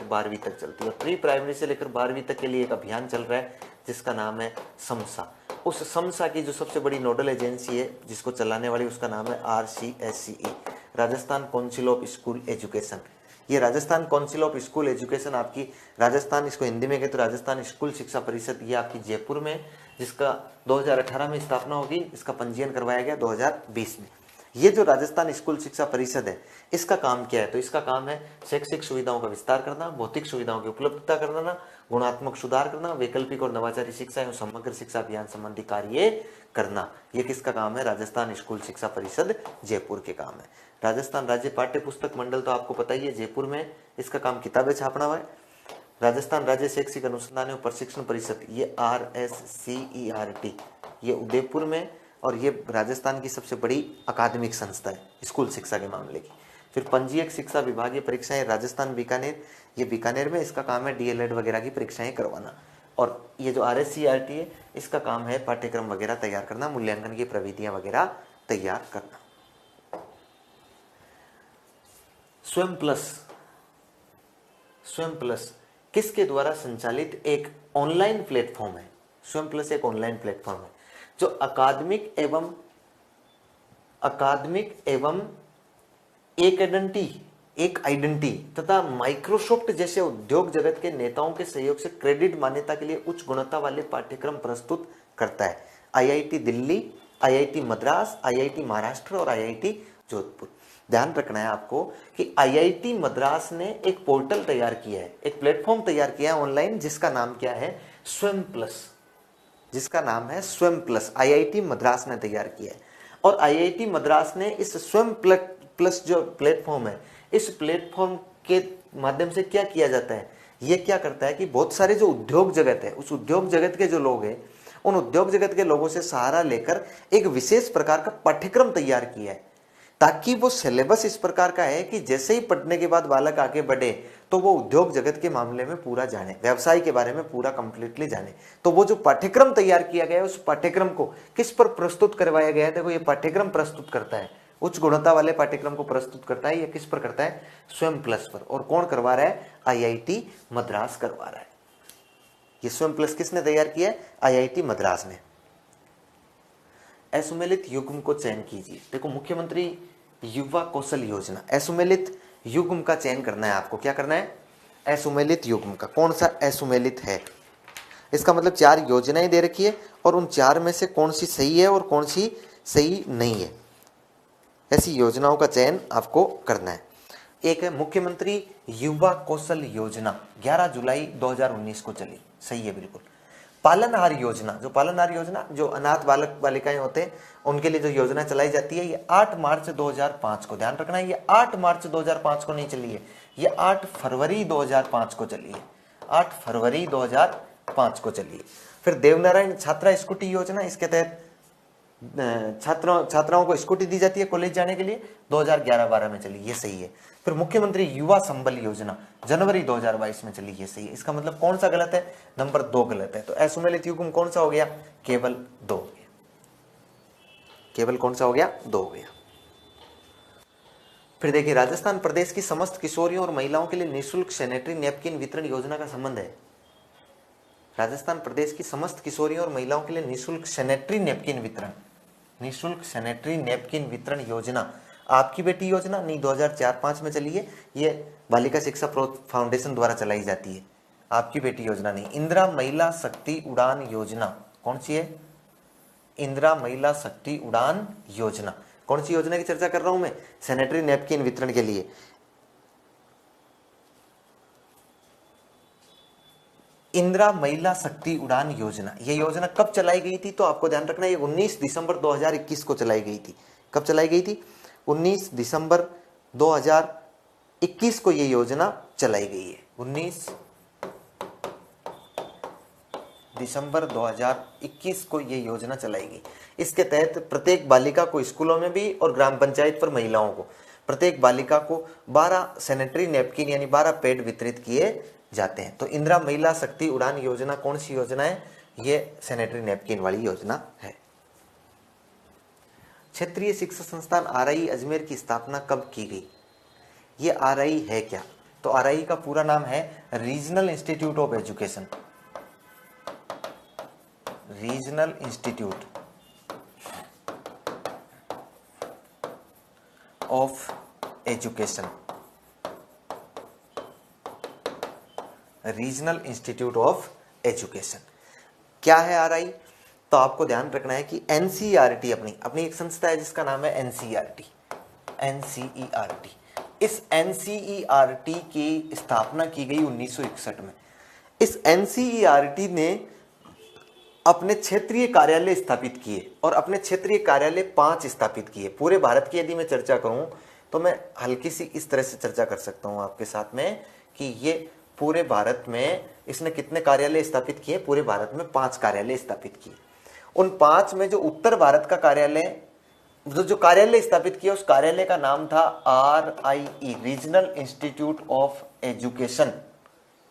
12वीं तक चलती है। और प्री प्राइमरी से लेकर 12वीं तक के लिए एक अभियान चल रहा है जिसका नाम है समसा। उस समसा की जो सबसे बड़ी नोडल एजेंसी है जिसको चलाने वाली, उसका नाम है RCSCE, Rajasthan council of school education. ये Rajasthan council of school education आपकी राजस्थान, इसको हिंदी में कहते तो राजस्थान स्कूल शिक्षा परिषद, ये आपकी जयपुर में, जिसका 2018 में स्थापना होगी। इसका पंजीयन करवाया गया 2020 में। ये जो राजस्थान स्कूल शिक्षा परिषद है इसका काम क्या है? तो इसका काम है शैक्षिक सुविधाओं का विस्तार करना, भौतिक सुविधाओं की उपलब्धता करना, गुणात्मक सुधार करना, वैकल्पिक और नवाचारी शिक्षा एवं समग्र शिक्षा अभियान संबंधी कार्य करना। ये किसका काम है? राजस्थान स्कूल शिक्षा परिषद जयपुर के काम है। राजस्थान राज्य पाठ्य पुस्तक मंडल तो आपको पता ही है, जयपुर में इसका काम किताबें छापना हुआ है। राजस्थान राज्य शैक्षिक अनुसंधान एवं प्रशिक्षण परिषद, ये RSCERT, ये उदयपुर में, और ये राजस्थान की सबसे बड़ी अकादमिक संस्था है स्कूल शिक्षा के मामले की। फिर पंजीयक शिक्षा विभागीय परीक्षाएं राजस्थान बीकानेर, ये बीकानेर में, इसका काम है डीएलएड वगैरह की परीक्षाएं करवाना। और ये जो RSCRT है, इसका काम है पाठ्यक्रम वगैरह तैयार करना, मूल्यांकन की प्रविधियां वगैरह तैयार करना। स्वयं प्लस किसके द्वारा संचालित एक ऑनलाइन प्लेटफॉर्म है? स्वयं प्लस एक ऑनलाइन प्लेटफॉर्म है जो अकादमिक एवं एक आइडेंटिटी तथा माइक्रोसॉफ्ट जैसे उद्योग जगत के नेताओं के सहयोग से क्रेडिट मान्यता के लिए उच्च गुणवत्ता वाले पाठ्यक्रम प्रस्तुत करता है। IIT Delhi, IIT Madras, IIT Maharashtra और IIT जोधपुर। ध्यान रखना है आपको कि IIT मद्रास ने एक पोर्टल तैयार किया है, एक प्लेटफॉर्म तैयार किया है ऑनलाइन, जिसका नाम क्या है? स्वयं प्लस, जिसका नाम है स्वयं प्लस। IIT मद्रास ने तैयार किया है। और IIT मद्रास ने इस स्वयं प्लस जो प्लेटफॉर्म है, इस प्लेटफॉर्म के माध्यम से क्या किया जाता है? ये क्या करता है कि बहुत सारे जो उद्योग जगत है, उस उद्योग जगत के जो लोग हैं, उन उद्योग जगत के लोगों से सहारा लेकर एक विशेष प्रकार का पाठ्यक्रम तैयार किया है, ताकि वो सिलेबस इस प्रकार का है कि जैसे ही पढ़ने के बाद बालक आगे बढ़े तो वो उद्योग जगत के मामले में पूरा जाने, व्यवसाय के बारे में पूरा कंप्लीटली जाने। तो वो जो पाठ्यक्रम तैयार किया गया है, उस पाठ्यक्रम को किस पर प्रस्तुत करवाया गया है? देखो, ये पाठ्यक्रम प्रस्तुत करता है, उच्च गुणवत्ता वाले पाठ्यक्रम को प्रस्तुत करता है। ये किस पर करता है? स्वयं प्लस पर। और कौन करवा रहा है? IIT मद्रास करवा रहा है। ये स्वयं प्लस किसने तैयार किया है? IIT मद्रास ने। असुमेलित युग्म को चयन कीजिए। देखो, मुख्यमंत्री युवा कौशल योजना, असुमेलित युग्म का चयन करना है आपको। क्या करना है? असुमेलित युग्म का। कौन सा असुमेलित है? इसका मतलब 4 योजनाएं दे रखी है और उन 4 में से कौन सी सही है और कौन सी सही नहीं है, ऐसी योजनाओं का चयन आपको करना है। एक है मुख्यमंत्री युवा कौशल योजना, 11 जुलाई 2019 को चली, सही है बिल्कुल। पालनहार योजना, जो अनाथ बालक बालिकाएं होते हैं उनके लिए जो योजना चलाई जाती है, ये 8 मार्च 2005 को, ध्यान रखना है, ये 8 मार्च 2005 को नहीं चली है, ये 8 फरवरी 2005 को चली है, 8 फरवरी 2005 को चली है। फिर देवनारायण छात्रा स्कूटी योजना, इसके तहत छात्राओं को स्कूटी दी जाती है कॉलेज जाने के लिए, 2011-12 में चली, ये सही है। फिर मुख्यमंत्री युवा संबल योजना जनवरी 2022 में चली, ये सही है। इसका मतलब कौन सा गलत है? नंबर 2 गलत है। तो असुमेलित युग्म कौन सा हो गया? केवल 2 हो गया। केवल कौन सा हो गया? 2 हो गया। फिर देखिए, राजस्थान प्रदेश की समस्त किशोरियों और महिलाओं के लिए निःशुल्क सैनिटरी नैपकिन वितरण योजना का संबंध है। राजस्थान प्रदेश की समस्त किशोरियों और महिलाओं के लिए निःशुल्क सैनिटरी नैपकिन वितरण योजना आपकी बेटी योजना नहीं, 2004-05 में चली है। ये बालिका शिक्षा फाउंडेशन द्वारा चलाई जाती है, आपकी बेटी योजना नहीं। इंदिरा महिला शक्ति उड़ान योजना कौन सी है? इंदिरा महिला शक्ति उड़ान योजना। कौन सी योजना की चर्चा कर रहा हूं मैं? सैनिटरी नैपकिन वितरण के लिए। इंदिरा महिला शक्ति उड़ान योजना, ये योजना कब चलाई गई थी? तो आपको ध्यान रखना है, ये 19 दिसंबर 2021 को चलाई गई थी। कब चलाई गई थी? 19 दिसंबर 2021 को ये योजना चलाई गई है। 19 दिसंबर 2021 को ये योजना चलाई गई। इसके तहत प्रत्येक बालिका को स्कूलों में भी और ग्राम पंचायत पर महिलाओं को, प्रत्येक बालिका को 12 सैनिटरी नैपकिन यानी 12 पैड वितरित किए जाते हैं। तो इंदिरा महिला शक्ति उड़ान योजना कौन सी योजना है? ये सैनिटरी नैपकिन वाली योजना है। क्षेत्रीय शिक्षा संस्थान RI अजमेर की स्थापना कब की गई? ये RI है क्या? तो RI का पूरा नाम है regional institute of education. Regional institute of education, regional institute of education. क्या है RI? तो आपको ध्यान रखना है कि NCERT अपनी एक संस्था है जिसका नाम है NCERT। इस NCERT की स्थापना की गई 1961 में। इस NCERT ने अपने क्षेत्रीय कार्यालय स्थापित किए और अपने क्षेत्रीय कार्यालय 5 स्थापित किए। पूरे भारत की यदि मैं चर्चा करूं तो मैं हल्की सी इस तरह से चर्चा कर सकता हूं आपके साथ में कि ये पूरे भारत में इसने कितने कार्यालय स्थापित किए? पूरे भारत में 5 कार्यालय स्थापित किए। उन 5 में जो उत्तर भारत का कार्यालय, जो कार्यालय स्थापित किया, उस कार्यालय का नाम था RIE, regional institute of education.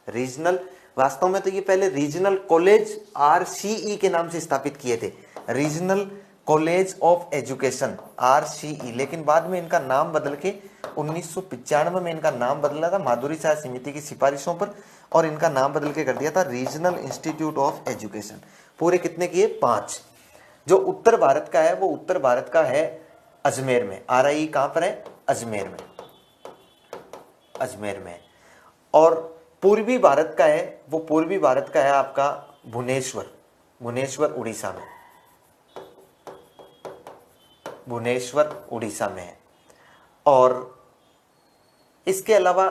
Regional, वास्तव में तो ये पहले रीजनल कॉलेज RCE के नाम से स्थापित किए थे, regional college of education RCE, लेकिन बाद में इनका नाम बदल के 1995 में इनका नाम बदला था माधुरी साय समिति की सिफारिशों पर, और इनका नाम बदल के कर दिया था रीजनल इंस्टीट्यूट ऑफ एजुकेशन। पूरे कितने किए? 5। जो उत्तर भारत का है वो उत्तर भारत का है अजमेर में। RIE कहां पर है? अजमेर में, अजमेर में। और पूर्वी भारत का है, वो पूर्वी भारत का है आपका भुवनेश्वर, भुवनेश्वर उड़ीसा में, भुवनेश्वर उड़ीसा में है। और इसके अलावा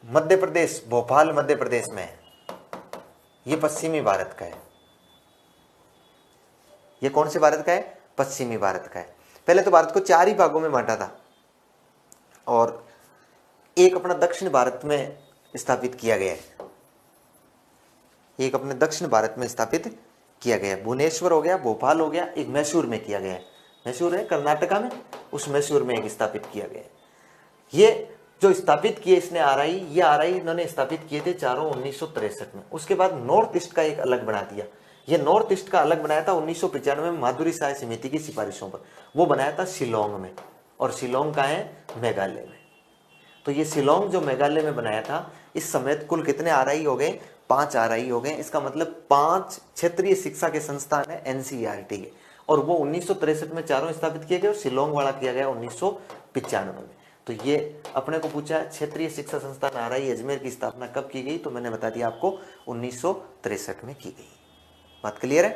मध्य प्रदेश, भोपाल मध्य प्रदेश में है, ये पश्चिमी भारत का है। ये कौन से भारत का है? पश्चिमी भारत का है। पहले तो भारत को 4 ही भागों में बांटा था, और एक अपना दक्षिण भारत में स्थापित किया गया है, एक अपने दक्षिण भारत में स्थापित किया गया है। भुवनेश्वर हो गया, भोपाल हो गया, एक मैसूर में किया गया है, मैसूर है कर्नाटका में, उस मैसूर में एक स्थापित किया गया है। ये जो स्थापित किए इसने RIE, ये RIE इन्होंने स्थापित किए थे चारों 1963 में। उसके बाद नॉर्थ ईस्ट का एक अलग बना दिया। ये नॉर्थ ईस्ट का अलग बनाया था 1995 में माधुरी साय समिति की सिफारिशों पर, वो बनाया था शिलोंग में, और शिलोंग का है? मेघालय में। तो ये शिलोंग जो मेघालय में बनाया था, इस समय कुल कितने RIE हो गए? 5 RIE हो गए। इसका मतलब 5 क्षेत्रीय शिक्षा के संस्थान है NCERT के, और वो 1963 में चारों स्थापित किए गए, और शिलोंग वाला किया गया 1995 में। तो ये अपने को पूछा है क्षेत्रीय शिक्षा संस्थान RIE अजमेर की स्थापना कब की गई, तो मैंने बता दिया आपको 1963 में की गई। बात क्लियर है?